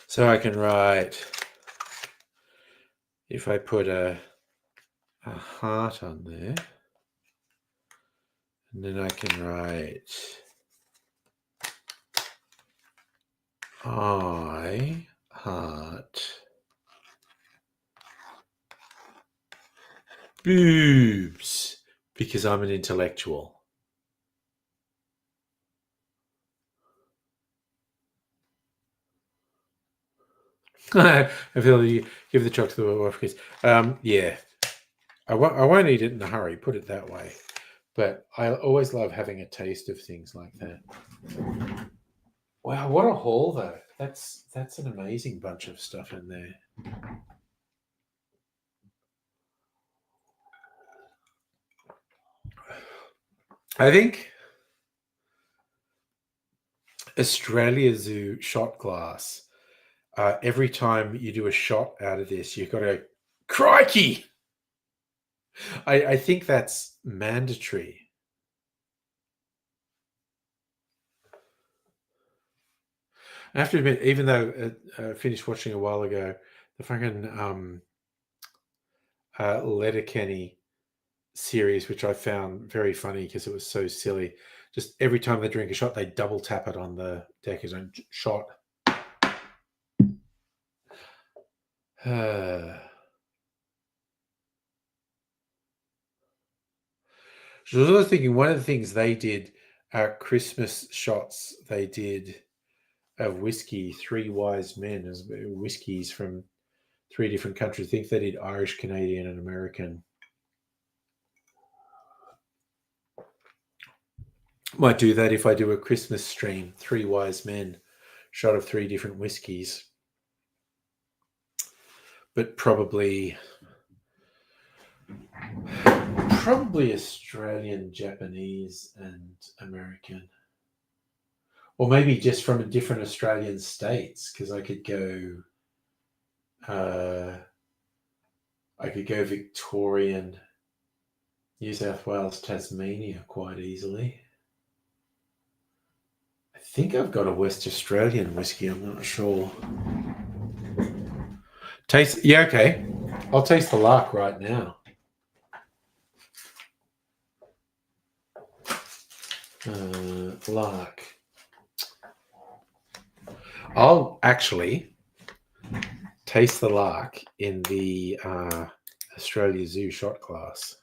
[SPEAKER 1] So I can write, if I put a heart on there, and then I can write I heart boobs because I'm an intellectual. I feel you give the chalk to the wife kiss. Yeah, I won't eat it in a hurry. Put it that way. But I always love having a taste of things like that. Wow, what a haul though! That's an amazing bunch of stuff in there. I think Australia Zoo shot glass. Every time you do a shot out of this, you've got to go, crikey! I think that's mandatory. I have to admit, even though I finished watching a while ago, the fucking Letterkenny series, which I found very funny because it was so silly. Just every time they drink a shot, they double tap it on the deck as a shot. I was also thinking one of the things they did Christmas shots they did of whiskey, Three Wise Men, as whiskeys from 3 different countries. I think they did Irish, Canadian, and American. Might do that if I do a Christmas stream, Three Wise Men, shot of 3 different whiskies. But probably Australian, Japanese, and American. Or maybe just from different Australian states, because I could go Victorian, New South Wales, Tasmania quite easily. I think I've got a West Australian whiskey, I'm not sure. Taste, yeah, okay. I'll taste the lark right now. Lark. I'll actually taste the lark in the Australia Zoo shot glass.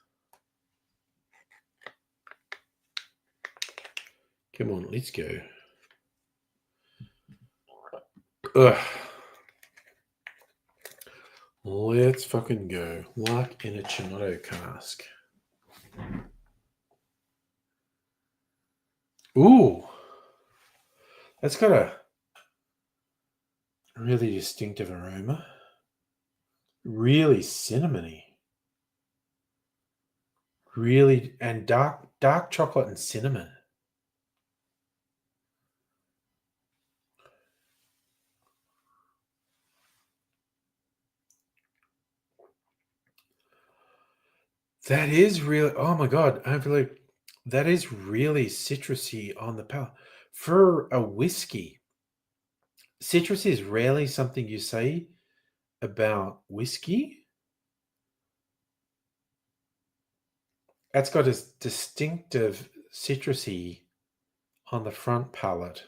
[SPEAKER 1] Come on, let's go. Ugh. Let's fucking go. Lark in a Chinotto cask. Ooh. That's got a really distinctive aroma. Really cinnamony. Really, and dark chocolate and cinnamon. That is really, oh my God, I believe that is really citrusy on the palate. For a whiskey, citrus is rarely something you say about whiskey. That's got a distinctive citrusy on the front palate.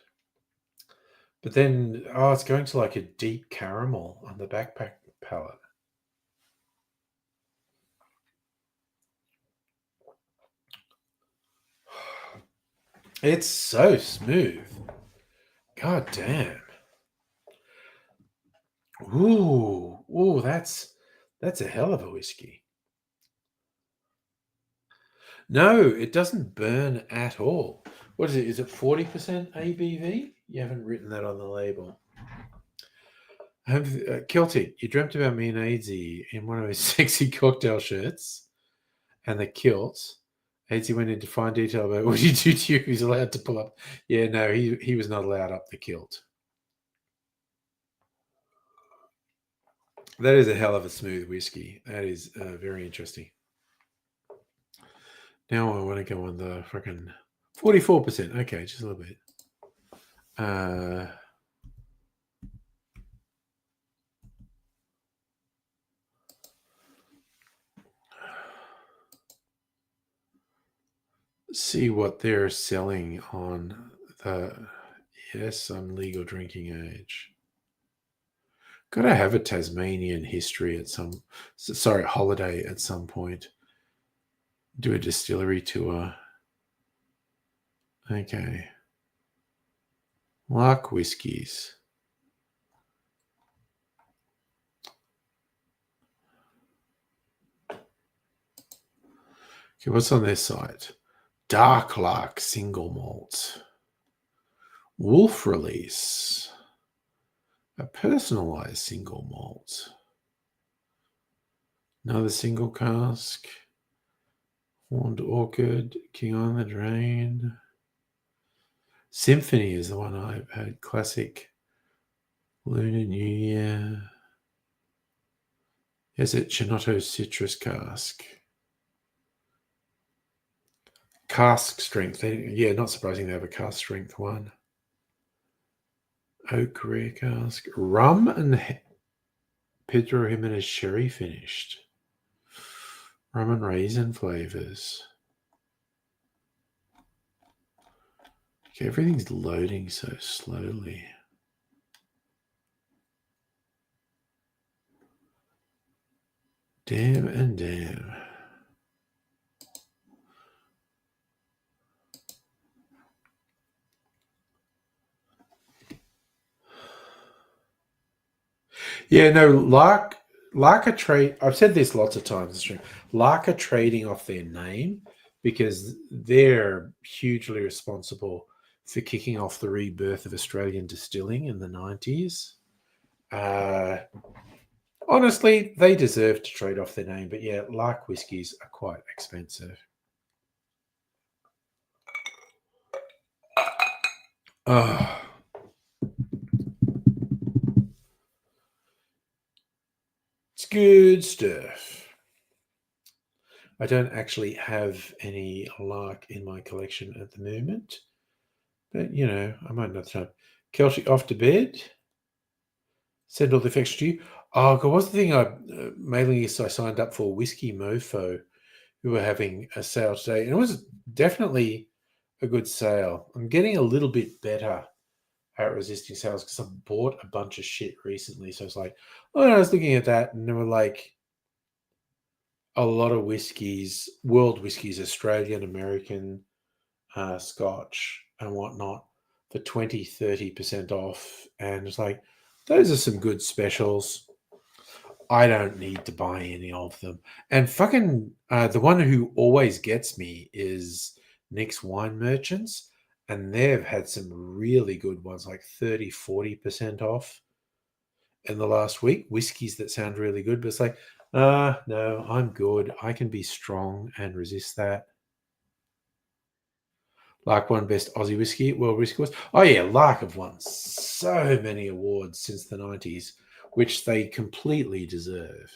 [SPEAKER 1] But then, oh, it's going to like a deep caramel on the backpack palate. It's so smooth. God damn. Ooh, that's a hell of a whiskey. No, it doesn't burn at all. What is it? Is it 40% ABV? You haven't written that on the label. Celtic, you dreamt about me and Aidsy in one of his sexy cocktail shirts and the kilt. Aidsy went into fine detail about what he do to you if he's allowed to pull up. Yeah, no, he was not allowed up the kilt. That is a hell of a smooth whiskey. That is very interesting. Now I want to go on the fucking 44%. Okay, just a little bit. See what they're selling on the yes, I'm legal drinking age. Gotta have a Tasmanian history at some holiday at some point. Do a distillery tour. Okay. Lark whiskies. Okay, what's on their site? Dark Lark single malt. Wolf release. A personalized single malt. Another single cask. Horned Orchid. King on the Drain. Symphony is the one I've had. Classic. Lunar New Year. Is it Chinotto Citrus Cask? Cask strength. Yeah, not surprising they have a cask strength one. Oak rare cask. Rum and Pedro Jimenez sherry finished. Rum and raisin flavors. Okay, everything's loading so slowly. Damn and damn. Yeah, no, Lark are trade. I've said this lots of times. Lark are trading off their name because they're hugely responsible for kicking off the rebirth of Australian distilling in the 90s. Honestly, they deserve to trade off their name, but yeah, Lark whiskies are quite expensive. Oh. It's good stuff. I don't actually have any Lark in my collection at the moment, but you know, I might not have. Celtic off to bed. Send all the affection to you. Oh, God, what's the thing mailing list I signed up for? Whiskey Mofo, who were having a sale today, and it was definitely a good sale. I'm getting a little bit better at resisting sales because I bought a bunch of shit recently. So it's like, oh, I was looking at that, and there were like a lot of whiskeys, world whiskeys, Australian, American, Scotch, and whatnot for 20-30% off. And it's like, those are some good specials. I don't need to buy any of them. And fucking the one who always gets me is Nick's Wine Merchants. And they've had some really good ones, like 30-40% off in the last week. Whiskeys that sound really good, but it's like, no, I'm good. I can be strong and resist that. Lark won Best Aussie Whiskey, World Whiskey Awards. Oh, yeah, Lark have won so many awards since the 90s, which they completely deserve.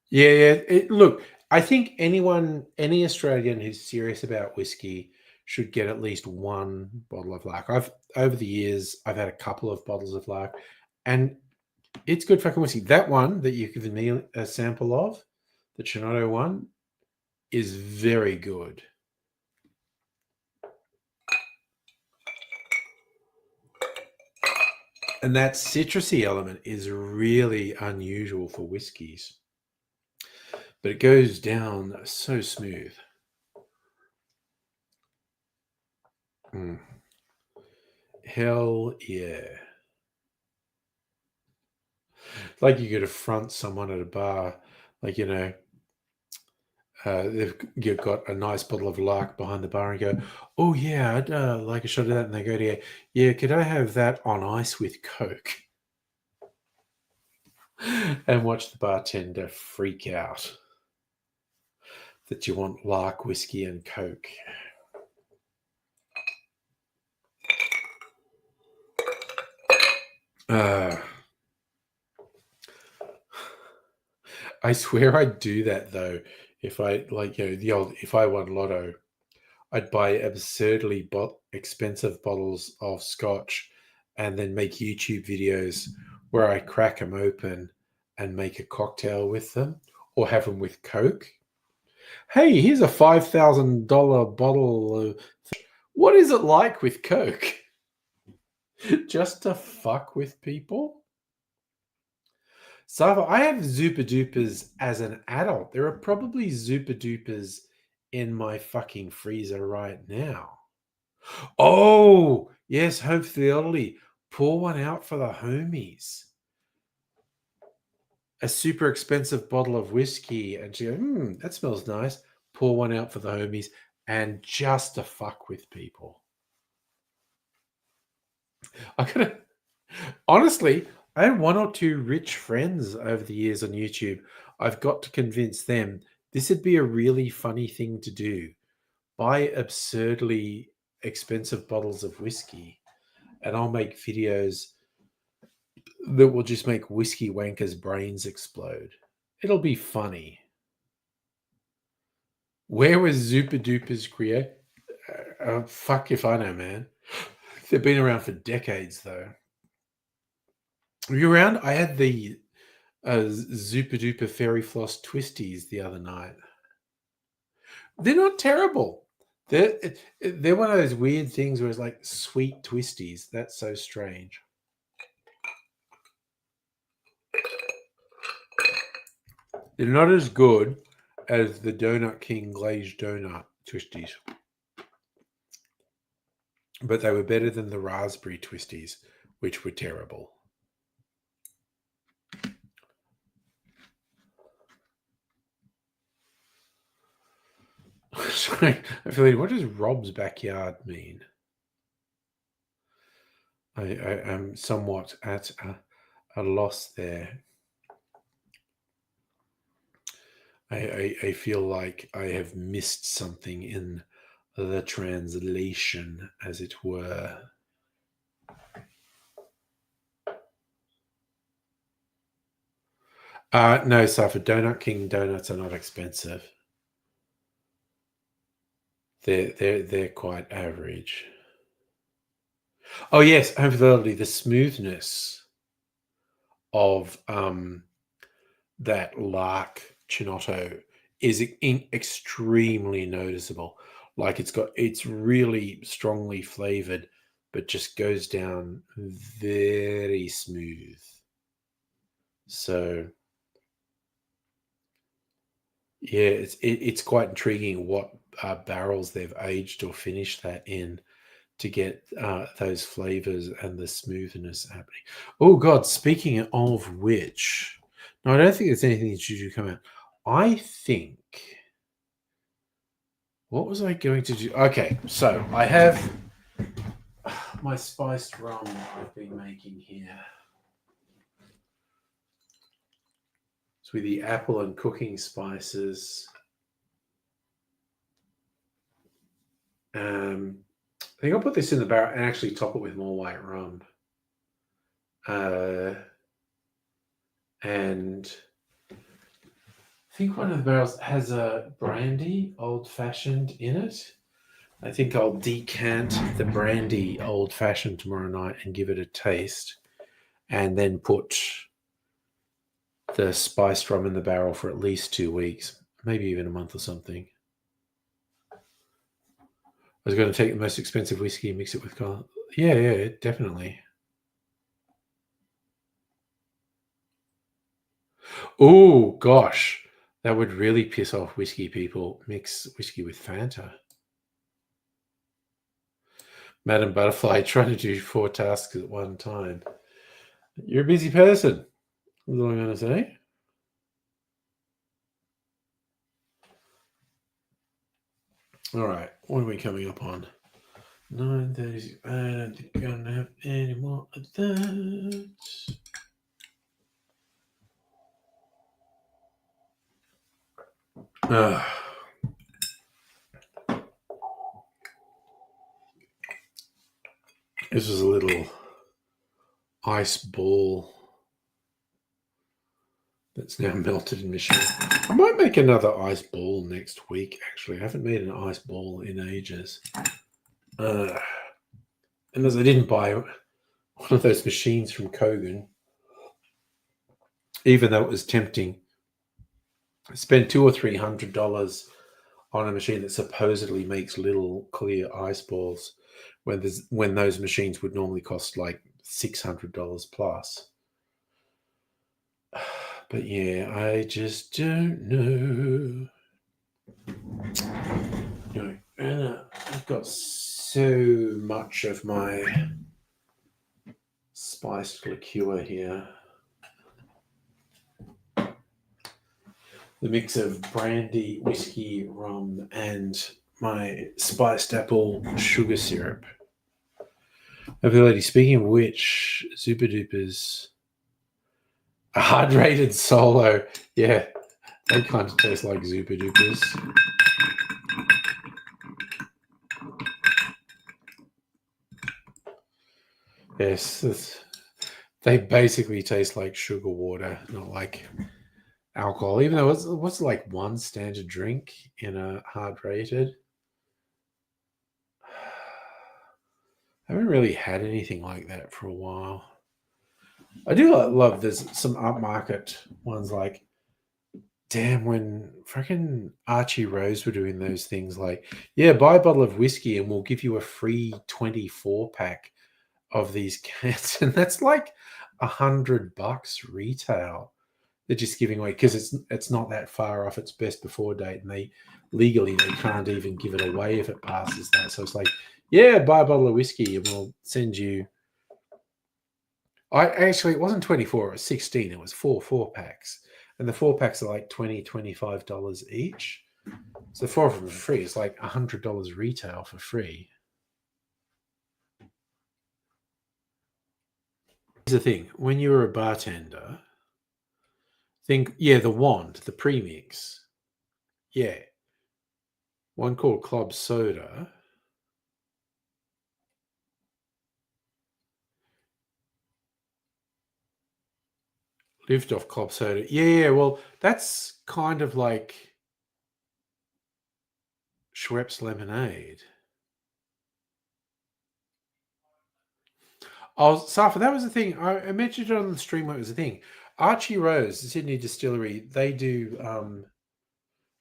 [SPEAKER 1] Yeah. Look, I think any Australian who's serious about whiskey should get at least one bottle of Lark. I've over the years I've had a couple of bottles of Lark, and it's good fucking whiskey. That one that you've given me a sample of, the Chinotto one, is very good. And that citrusy element is really unusual for whiskies. But it goes down so smooth. Mm. Hell yeah. Like you could affront someone at a bar, like, you've got a nice bottle of Lark behind the bar and go, oh yeah, I'd like a shot of that. And they go to you, yeah, could I have that on ice with Coke? And watch the bartender freak out that you want Lark whiskey and Coke. I swear I'd do that though. If I if I won lotto, I'd buy absurdly expensive bottles of scotch and then make YouTube videos where I crack them open and make a cocktail with them or have them with Coke. Hey, here's a $5,000 bottle of. What is it like with Coke? Just to fuck with people? So I have Zupa Dupas as an adult. There are probably Zupa Dupas in my fucking freezer right now. Oh, yes, Hope for the Elderly. Pour one out for the homies. A super expensive bottle of whiskey. And she goes, that smells nice. Pour one out for the homies. And just to fuck with people. Honestly, I had one or two rich friends over the years on YouTube. I've got to convince them this would be a really funny thing to do. Buy absurdly expensive bottles of whiskey, and I'll make videos that will just make whiskey wankers' brains explode. It'll be funny. Where was Zupa Dupas created? Fuck if I know, man. They've been around for decades, though. Were you around? I had the Zupa Duper Fairy Floss Twisties the other night. They're not terrible. They're one of those weird things where it's like sweet twisties. That's so strange. They're not as good as the Donut King glazed donut twisties, but they were better than the raspberry twisties, which were terrible. Sorry, I feel like, what does Rob's backyard mean? I am somewhat at a loss there. I feel like I have missed something in the translation, as it were. No, Safa, Donut King donuts are not expensive. They're quite average. Oh yes, unfortunately, the smoothness of that Lark Chinotto is extremely noticeable. Like it's really strongly flavored, but just goes down very smooth. So yeah, it's quite intriguing what barrels they've aged or finished that in to get those flavors and the smoothness happening. Oh God! Speaking of which, no, I don't think there's anything that should come out. I think. What was I going to do? Okay, so I have my spiced rum I've been making here. It's with the apple and cooking spices. I think I'll put this in the barrel and actually top it with more white rum. And think one of the barrels has a brandy old-fashioned in it. I think I'll decant the brandy old-fashioned tomorrow night and give it a taste, and then put the spiced rum in the barrel for at least 2 weeks, maybe even a month or something. I was going to take the most expensive whiskey and mix it with color. Yeah, definitely. Oh, gosh. That would really piss off whiskey people. Mix whiskey with Fanta. Madam Butterfly trying to do 4 tasks at one time. You're a busy person. That's all I'm going to say. All right. What are we coming up on? 9:30. I don't think I'm going to have any more of that. This was a little ice ball that's now melted in machine. I might make another ice ball next week, actually. I haven't made an ice ball in ages. And as I didn't buy one of those machines from Kogan, even though it was tempting, I spent $200 or $300 on a machine that supposedly makes little clear ice balls when those machines would normally cost like $600 plus. But yeah, I just don't know. Anyway, I've got so much of my spiced liqueur here. The mix of brandy, whiskey, rum, and my spiced apple sugar syrup. Ability. Speaking of which, Super Dupers, a hard-rated solo. Yeah, they kind of taste like Super Dupers. Yes, they basically taste like sugar water, not like alcohol. Even though what's like one standard drink in a hard-rated. I haven't really had anything like that for a while. I do love there's some upmarket ones like, damn, when freaking Archie Rose were doing those things like, yeah, buy a bottle of whiskey and we'll give you a free 24 pack of these cans. And that's like $100 retail. They're just giving away because it's not that far off its best before date, and they can't even give it away if it passes that. So it's like, yeah, buy a bottle of whiskey and we'll send you. It wasn't 24, it was 16. It was 4 packs. And the 4 packs are like $20, $25 each. So 4 of them for free. It's like $100 retail for free. Here's the thing. When you were a bartender, the wand, the premix. Yeah. One called Club Soda. Lived off Club Soda. Yeah, well, that's kind of like Schweppes lemonade. Oh, Safa, that was the thing. I mentioned it on the stream when it was a thing. Archie Rose, the Sydney distillery, they do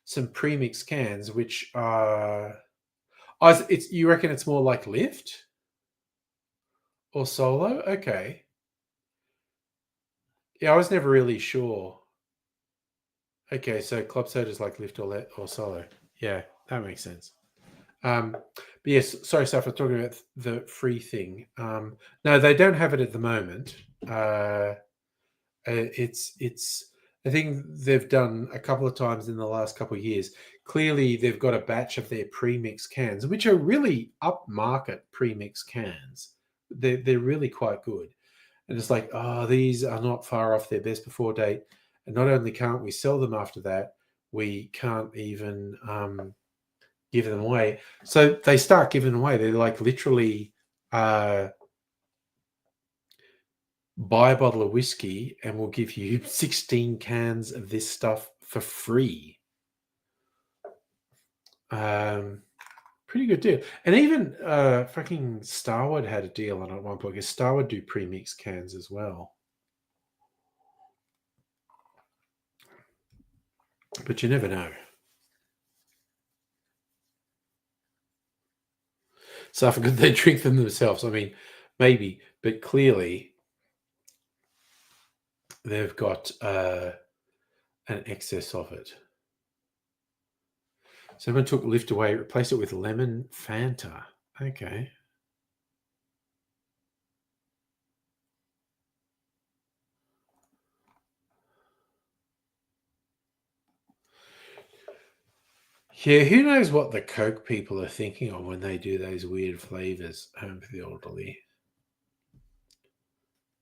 [SPEAKER 1] some premix cans, which are. You reckon it's more like Lift or Solo? Okay. Yeah, I was never really sure. Okay, so Club Soda is like Lift or Solo. Yeah, that makes sense. But yes, sorry, Saf, I'm talking about the free thing. No, they don't have it at the moment. It's a thing they've done a couple of times in the last couple of years. Clearly, they've got a batch of their premix cans, which are really upmarket premix cans. They're really quite good. And it's like, oh, these are not far off their best before date. And not only can't we sell them after that, we can't even give them away. So they start giving away. They're like literally buy a bottle of whiskey and we'll give you 16 cans of this stuff for free. Pretty good deal. And even fucking Starwood had a deal on it at one point, because Starwood do pre-mixed cans as well. But you never know. So could they drink them themselves? I mean, maybe, but clearly they've got an excess of it. Someone took Lift away, replaced it with lemon Fanta. Okay. Yeah, who knows what the Coke people are thinking of when they do those weird flavors for the elderly.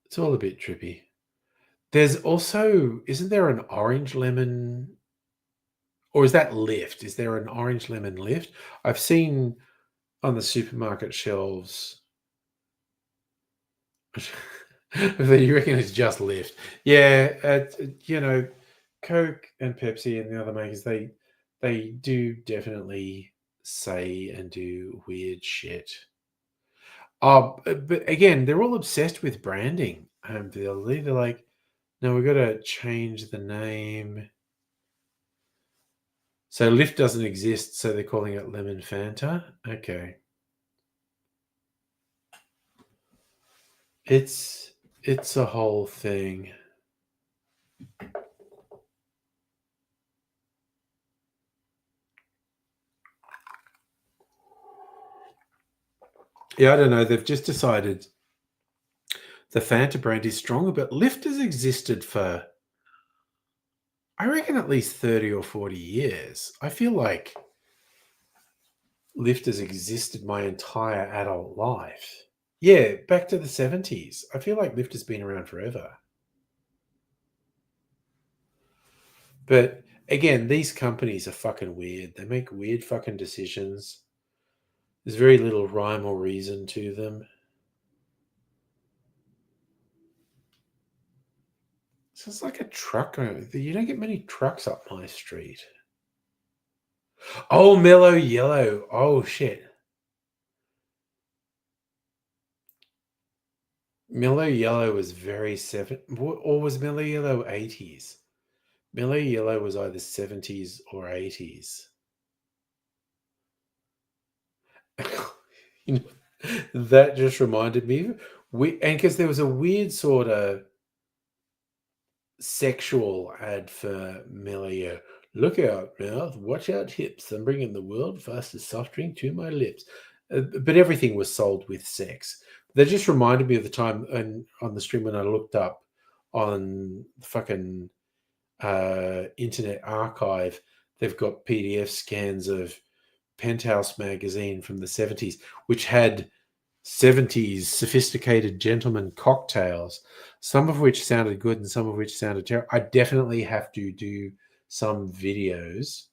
[SPEAKER 1] It's all a bit trippy. There's also, isn't there an orange lemon, or is that Lift? Is there an orange lemon Lift? I've seen on the supermarket shelves. You reckon it's just Lift? Yeah, Coke and Pepsi and the other makers, they do definitely say and do weird shit. But again, they're all obsessed with branding. They're like, no, we've got to change the name. So Lift doesn't exist, so they're calling it Lemon Fanta. Okay. It's a whole thing. Yeah, I don't know. They've just decided the Fanta brand is stronger, but Lift has existed for, I reckon, at least 30 or 40 years. I feel like Lift has existed my entire adult life. Yeah, back to the 70s. I feel like Lift has been around forever. But again, these companies are fucking weird. They make weird fucking decisions. There's very little rhyme or reason to them. So it's like a truck. You don't get many trucks up my street. Oh, Mellow Yellow. Oh, shit. Mellow Yellow was very or was Mellow Yellow 80s? Mellow Yellow was either 70s or 80s. You know, that just reminded me. And because there was a weird sort of sexual ad for Mellow Yellow. Look out, mouth. Watch out, hips. I'm bringing the world fastest soft drink to my lips. But everything was sold with sex. That just reminded me of the time on the stream when I looked up on the fucking Internet Archive. They've got PDF scans of Penthouse magazine from the 70s, which had 70s sophisticated gentleman cocktails, some of which sounded good and some of which sounded terrible. I definitely have to do some videos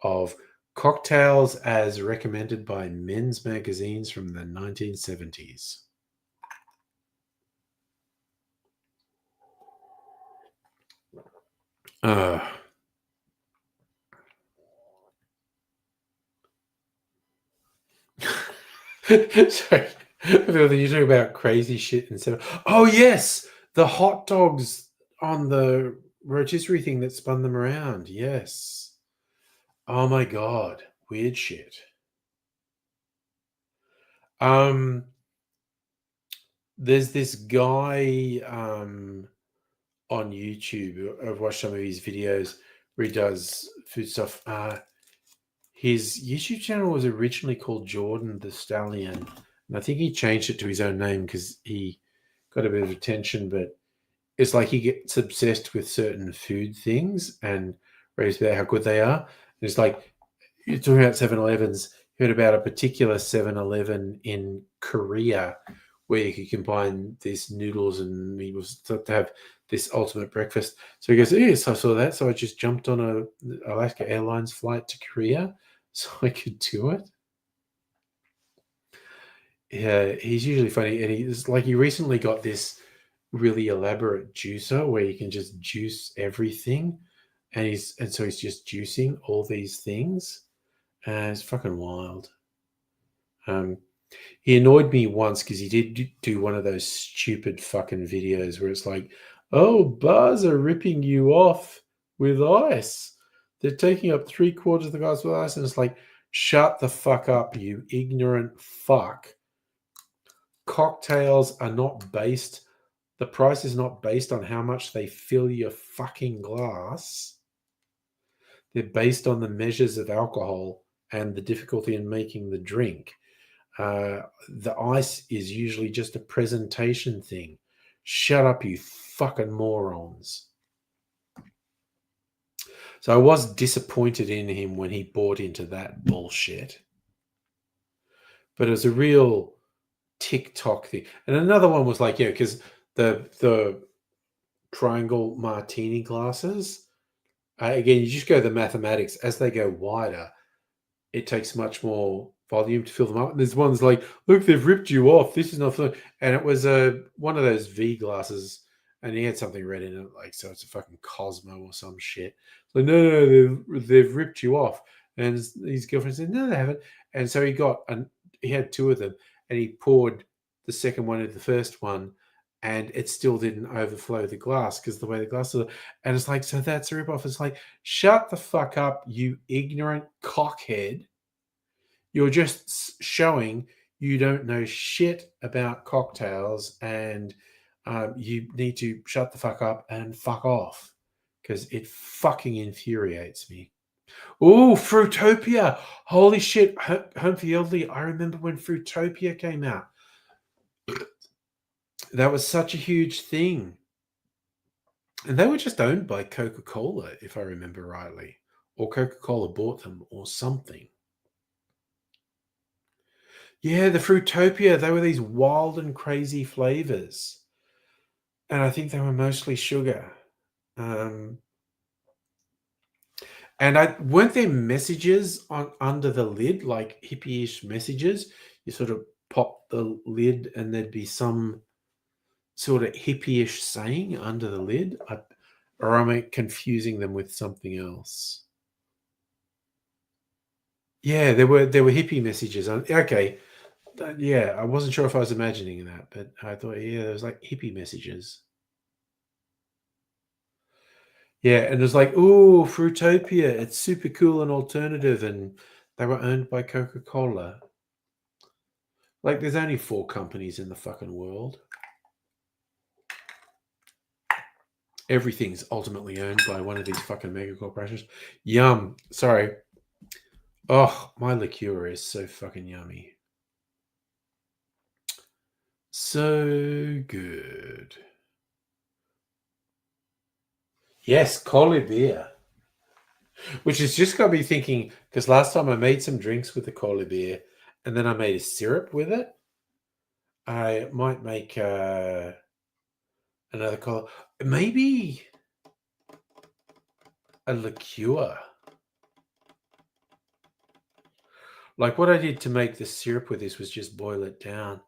[SPEAKER 1] of cocktails as recommended by men's magazines from the 1970s. Sorry. You talk about crazy shit and stuff. Oh yes, the hot dogs on the rotisserie thing that spun them around. Yes. Oh my god, weird shit. There's this guy on YouTube. I've watched some of his videos where he does food stuff. His YouTube channel was originally called Jordan the Stallion, and I think he changed it to his own name because he got a bit of attention. But it's like he gets obsessed with certain food things and raves about how good they are. And it's like, you're talking about 7-Elevens. Heard about a particular 7-Eleven in Korea where you could combine these noodles, and he was thought to have this ultimate breakfast. So he goes, yes, I saw that. So I just jumped on a Alaska Airlines flight to Korea so I could do it. Yeah, he's usually funny. And he recently got this really elaborate juicer where you can just juice everything. and so he's just juicing all these things. It's fucking wild. He annoyed me once because he did do one of those stupid fucking videos where it's like, oh, bars are ripping you off with ice. They're taking up 3/4 of the glass with ice. And it's like, shut the fuck up, you ignorant fuck. Cocktails are not based, the price is not based on how much they fill your fucking glass. They're based on the measures of alcohol and the difficulty in making the drink. The ice is usually just a presentation thing. Shut up, you fucking morons. So I was disappointed in him when he bought into that bullshit. But it was a real TikTok thing. And another one was like, yeah, because the triangle martini glasses, again, you just go the mathematics. As they go wider, it takes much more volume to fill them up. And there's ones like, look, they've ripped you off. This is not fun. And it was one of those V glasses, and he had something red in it, like, so it's a fucking Cosmo or some shit. Like, no, they've ripped you off. And his girlfriend said, no, they haven't. And so he had two of them, and he poured the second one into the first one, and it still didn't overflow the glass because the way the glass is. And it's like, so that's a ripoff. It's like, shut the fuck up, you ignorant cockhead. You're just showing you don't know shit about cocktails, and you need to shut the fuck up and fuck off because it fucking infuriates me. Oh, Fruitopia. Holy shit. Home for the Elderly. I remember when Fruitopia came out. That was such a huge thing. And they were just owned by Coca-Cola, if I remember rightly. Or Coca-Cola bought them or something. Yeah, the Fruitopia. They were these wild and crazy flavors. And I think they were mostly sugar. And weren't there messages on under the lid, like hippie-ish messages? You sort of pop the lid and there'd be some sort of hippie-ish saying under the lid. Or am I confusing them with something else? Yeah, there were hippie messages. Okay. Yeah, I wasn't sure if I was imagining that, but I thought, yeah, there was like hippie messages. Yeah, and it was like, "Ooh, Fruitopia, it's super cool and alternative," and they were owned by Coca-Cola. Like, there's only 4 companies in the fucking world. Everything's ultimately owned by one of these fucking mega corporations. Yum. Sorry. Oh, my liqueur is so fucking yummy. So good. Yes, Collie beer. Which has just got me thinking, because last time I made some drinks with the Collie beer, and then I made a syrup with it. I might make another color. Maybe a liqueur. Like what I did to make the syrup with this was just boil it down.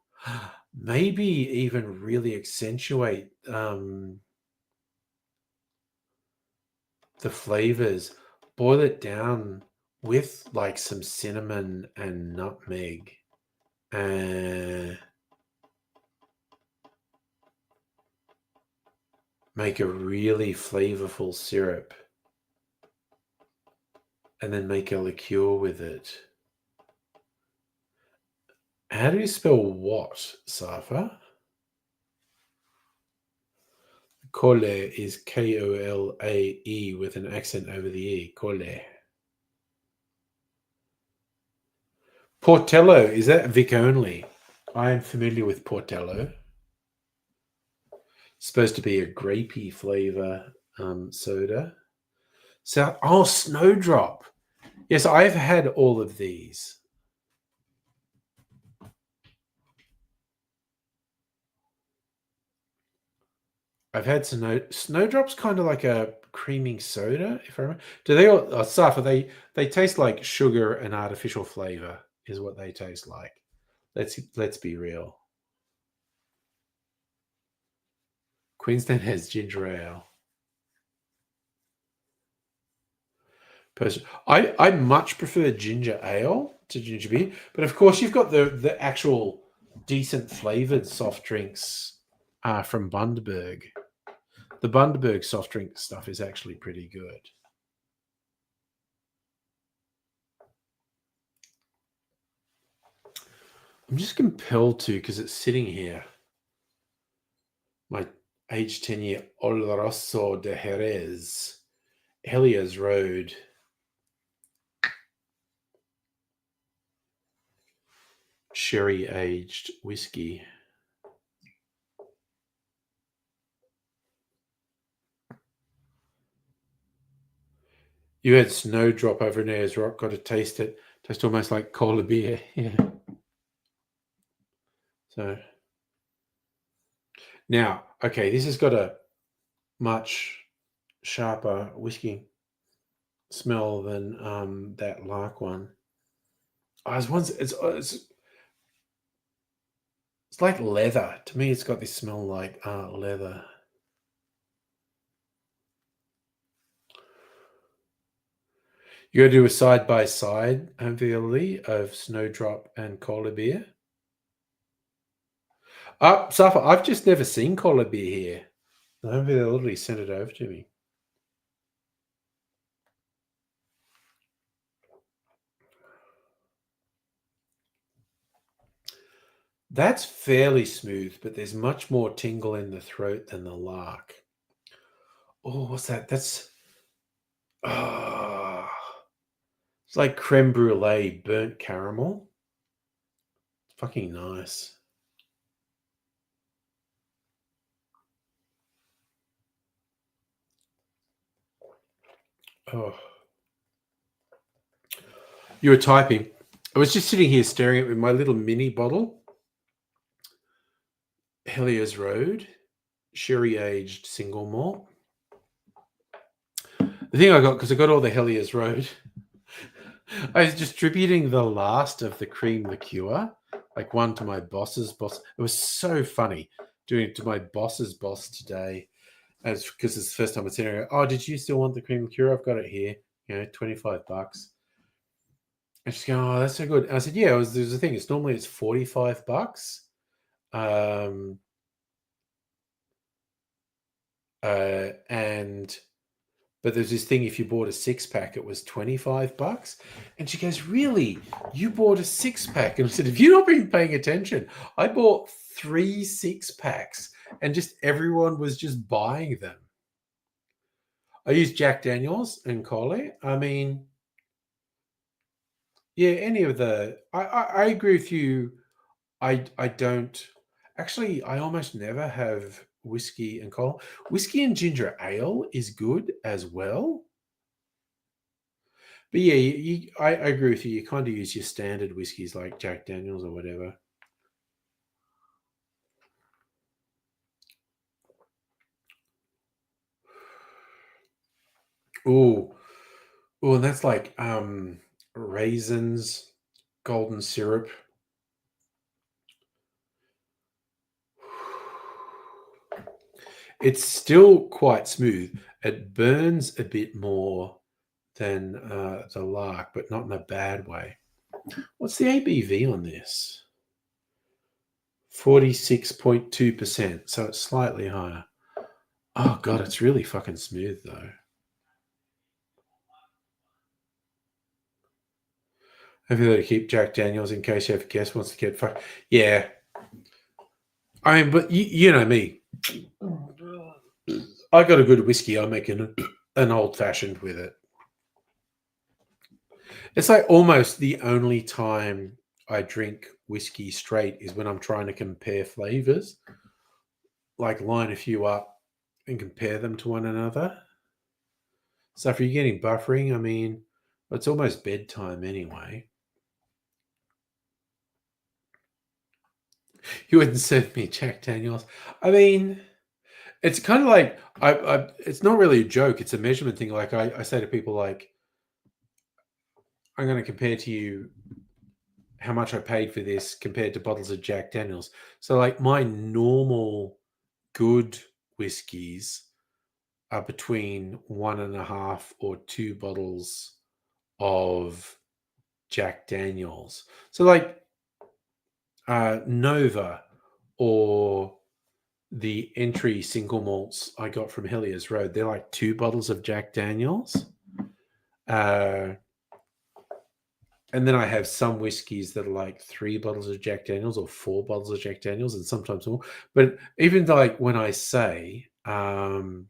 [SPEAKER 1] Maybe even really accentuate the flavors. Boil it down with like some cinnamon and nutmeg. Make a really flavorful syrup. And then make a liqueur with it. How do you spell what, Safa? Colle is Kolae with an accent over the E. Colle. Portello, is that Vic only? I am familiar with Portello. It's supposed to be a grapey flavor soda. So, Snowdrop. Yes, I've had all of these. I've had Snowdrop's kind of like a creaming soda, if I remember. Do they all suffer? They taste like sugar and artificial flavor, is what they taste like. Let's be real. Queensland has ginger ale. I much prefer ginger ale to ginger beer, but of course you've got the actual decent flavored soft drinks from Bundaberg. The Bundaberg soft drink stuff is actually pretty good. I'm just compelled to because it's sitting here. My age 10-year Oloroso de Jerez, Helios Road. Sherry aged whiskey. You had Snowdrop over in Ayers Rock, got to taste it. Tastes almost like cola beer. Yeah. So now, okay, this has got a much sharper whiskey smell than that Lark one. I was once it's like leather. To me, it's got this smell like leather. You got to do a side by side, Lee, of Snowdrop and cola beer. Safa, I've just never seen cola beer here. They literally sent it over to me. That's fairly smooth, but there's much more tingle in the throat than the Lark. Oh, what's that? That's it's like creme brulee, burnt caramel. Fucking nice. Oh, you were typing. I was just sitting here staring at with my little mini bottle. Helios Road, sherry aged single malt. The thing I got, because I got all the Helios Road, I was distributing the last of the cream liqueur, like one to my boss's boss. It was so funny doing it to my boss's boss today, as because it's the first time I've seen her. Oh, did you still want the cream liqueur? I've got it here. $25. And she's going, oh, that's so good. And I said, yeah, there's a thing. Normally it's $45. But there's this thing, if you bought a 6-pack, it was $25. And she goes, really? You bought a 6-pack? And I said, have you not been paying attention? I bought 3 6-packs and just everyone was just buying them. I used Jack Daniels and Coley. I mean, yeah, any of the, I agree with you. I don't, actually, I almost never have whiskey and cola. Whiskey and ginger ale is good as well. But yeah, I agree with you. You kind of use your standard whiskies like Jack Daniels or whatever. Oh, and that's like raisins, golden syrup. It's still quite smooth. It burns a bit more than the Lark, but not in a bad way. What's the ABV on this? 46.2%. So it's slightly higher. Oh, God, it's really fucking smooth, though. Have you got to keep Jack Daniels in case you have a guest wants to get fucked? Yeah. I mean, but you know me. I got a good whiskey. I make an old fashioned with it. It's like almost the only time I drink whiskey straight is when I'm trying to compare flavors, like line a few up and compare them to one another. So if you're getting buffering, I mean, it's almost bedtime anyway. You wouldn't serve me Jack Daniels. I mean, it's kind of like it's not really a joke. It's a measurement thing. Like I say to people, like, I'm going to compare to you how much I paid for this compared to bottles of Jack Daniels. So like my normal good whiskies are between 1.5 or 2 bottles of Jack Daniels. So like Nova or the entry single malts I got from Hellier's Road, they're like 2 bottles of Jack Daniels. And then I have some whiskeys that are like 3 bottles of Jack Daniels or 4 bottles of Jack Daniels and sometimes more. But even like when I say, oh,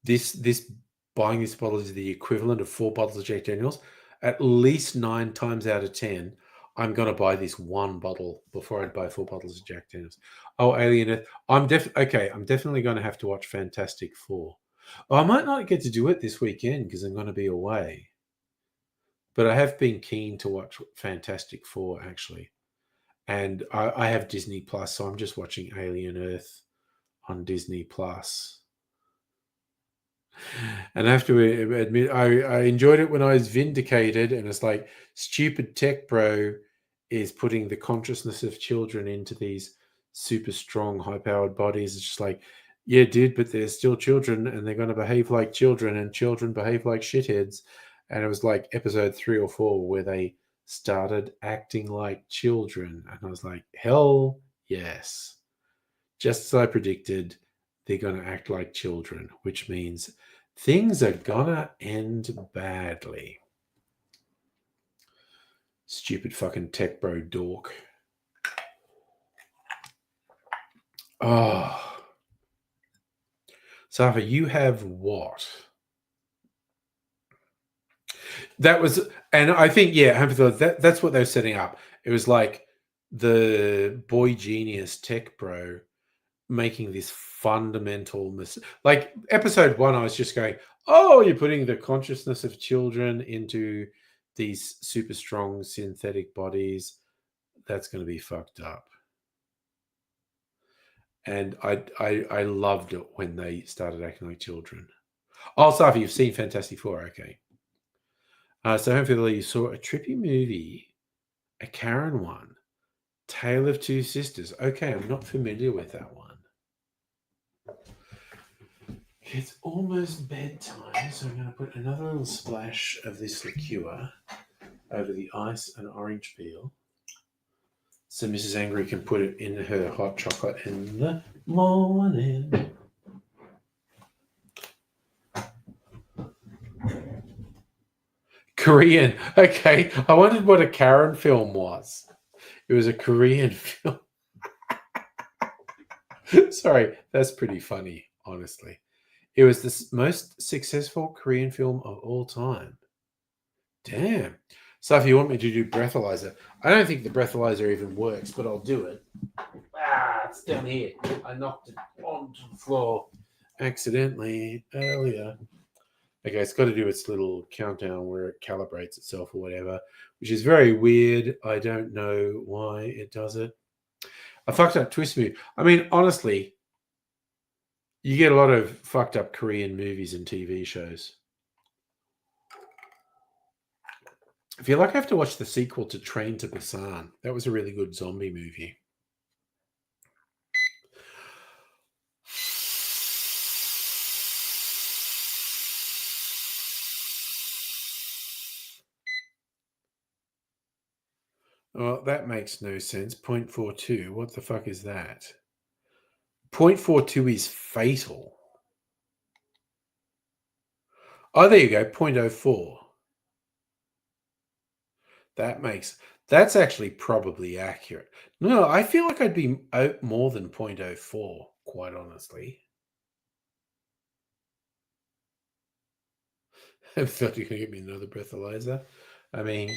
[SPEAKER 1] this buying this bottle is the equivalent of 4 bottles of Jack Daniels, at least 9 times out of 10, I'm going to buy this 1 bottle before I'd buy 4 bottles of Jack Daniels. Oh, Alien Earth. I'm definitely going to have to watch Fantastic Four. I might not get to do it this weekend because I'm going to be away. But I have been keen to watch Fantastic Four, actually. And I have Disney Plus, so I'm just watching Alien Earth on Disney Plus. And I have to admit, I enjoyed it when I was vindicated, and it's like stupid tech bro is putting the consciousness of children into these super strong, high-powered bodies. It's just like, yeah, dude, but they're still children, and they're going to behave like children, and children behave like shitheads. And it was like episode 3 or 4 where they started acting like children, and I was like, hell yes, just as I predicted, they're going to act like children, which means things are gonna end badly. Stupid fucking tech bro dork. Oh. Safa, you have what? That was, and I think, yeah, that's what they were setting up. It was like the boy genius tech bro making this fundamental mistake. Like episode 1, I was just going, oh, you're putting the consciousness of children into these super strong synthetic bodies. That's going to be fucked up. And I loved it when they started acting like children. Oh, Safi, you've seen Fantastic Four, okay. So hopefully you saw a trippy movie, a Karen one, Tale of Two Sisters. Okay, I'm not familiar with that one. It's almost bedtime, so I'm going to put another little splash of this liqueur over the ice and orange peel, so Mrs. Angry can put it in her hot chocolate in the morning. Korean. Okay, I wondered what a Karen film was. It was a Korean film. Sorry, that's pretty funny, honestly. It was the most successful Korean film of all time. Damn. So if you want me to do breathalyzer, I don't think the breathalyzer even works, but I'll do it. Ah, it's down here. I knocked it onto the floor accidentally earlier. Okay, it's got to do its little countdown where it calibrates itself or whatever, which is very weird. I don't know why it does it. A fucked up twist movie. I mean, honestly, you get a lot of fucked up Korean movies and TV shows. I feel like I have to watch the sequel to Train to Busan. That was a really good zombie movie. Oh, that makes no sense. 0.42. What the fuck is that? 0.42 is fatal. Oh, there you go. 0.04. That's actually probably accurate. No, I feel like I'd be out more than 0.04, quite honestly. I thought you were going to get me another breathalyzer. I mean,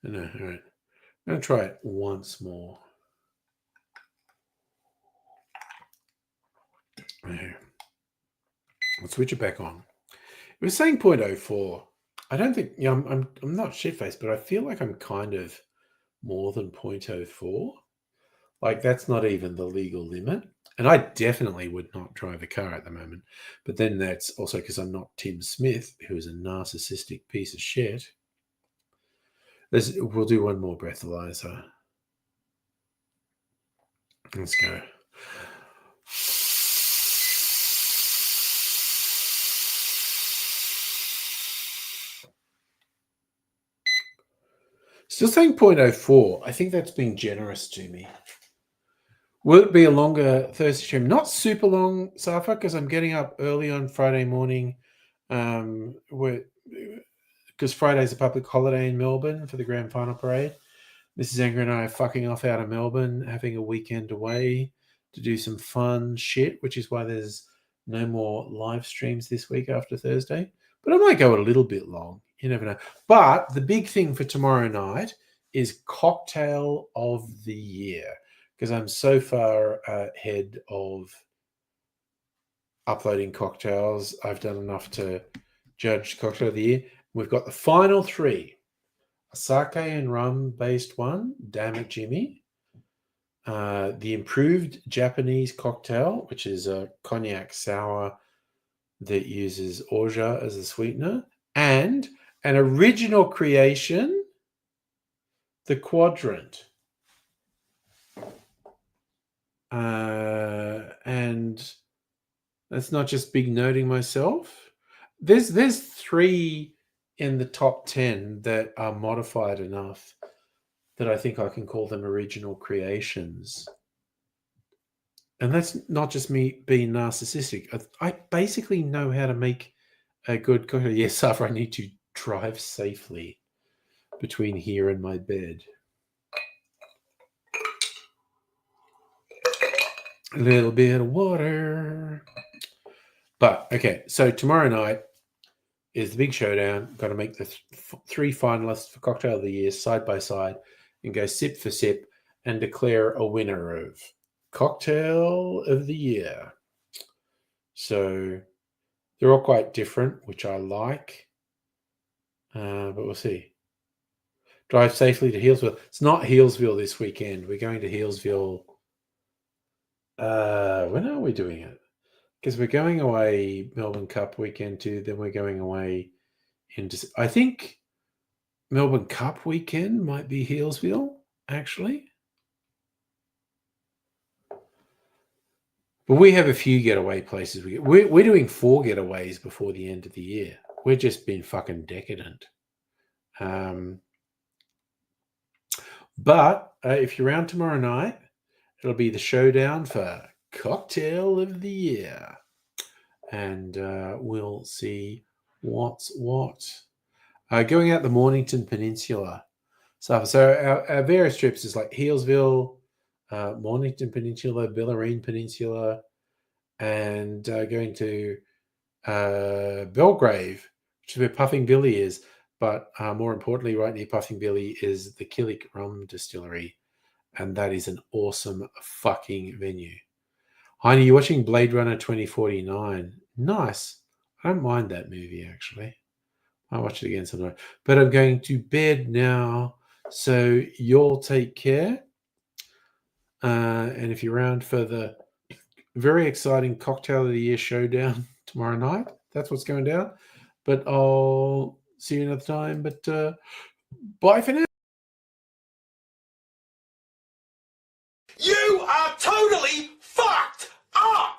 [SPEAKER 1] no, all right. I'm going to try it once more. I'll switch it back on. It was saying 0.04. I don't think, I'm not shit-faced, but I feel like I'm kind of more than 0.04. Like, that's not even the legal limit. And I definitely would not drive a car at the moment. But then that's also because I'm not Tim Smith, who is a narcissistic piece of shit. We'll do one more breathalyzer. Let's go. Still saying 0.04. I think that's being generous to me. Will it be a longer Thursday stream? Not super long, Safa, because I'm getting up early on Friday morning. Because Friday's a public holiday in Melbourne for the grand final parade. Mrs. Anger and I are fucking off out of Melbourne, having a weekend away to do some fun shit, which is why there's no more live streams this week after Thursday. But I might go a little bit long. You never know. But the big thing for tomorrow night is cocktail of the year, because I'm so far ahead of uploading cocktails. I've done enough to judge cocktail of the year. We've got the final three. A sake and rum based one, damn it, Jimmy. The improved Japanese cocktail, which is a cognac sour that uses orgeat as a sweetener, and an original creation, the Quadrant. And that's not just big noting myself. There's three in the top 10 that are modified enough that I think I can call them original creations. And that's not just me being narcissistic. I basically know how to make a good cocktail. Yes, Safra, I need to drive safely between here and my bed. A little bit of water. But, okay, so tomorrow night is the big showdown. Got to make the three finalists for Cocktail of the Year side by side and go sip for sip and declare a winner of Cocktail of the Year. So they're all quite different, which I like. But we'll see. Drive safely to Healesville. It's not Healesville this weekend. We're going to Healesville. When are we doing it? Because we're going away Melbourne Cup weekend too. Then we're going away into, I think Melbourne Cup weekend might be Healesville, actually. But we have a few getaway places. We're doing 4 getaways before the end of the year. We're just being fucking decadent. But if you're around tomorrow night, it'll be the showdown for Cocktail of the Year. And we'll see what's what. Going out the Mornington Peninsula. So our various trips is like Healesville, Mornington Peninsula, Bellarine Peninsula, and going to Belgrave, which is where Puffing Billy is. But more importantly, right near Puffing Billy is the Killick Rum Distillery. And that is an awesome fucking venue. Heine, you're watching Blade Runner 2049. Nice. I don't mind that movie, actually. I'll watch it again sometime. But I'm going to bed now. So you'll take care. And if you're around for the very exciting Cocktail of the Year showdown tomorrow night, that's what's going down. But I'll see you another time. But bye for now.
[SPEAKER 2] You are totally fucked up!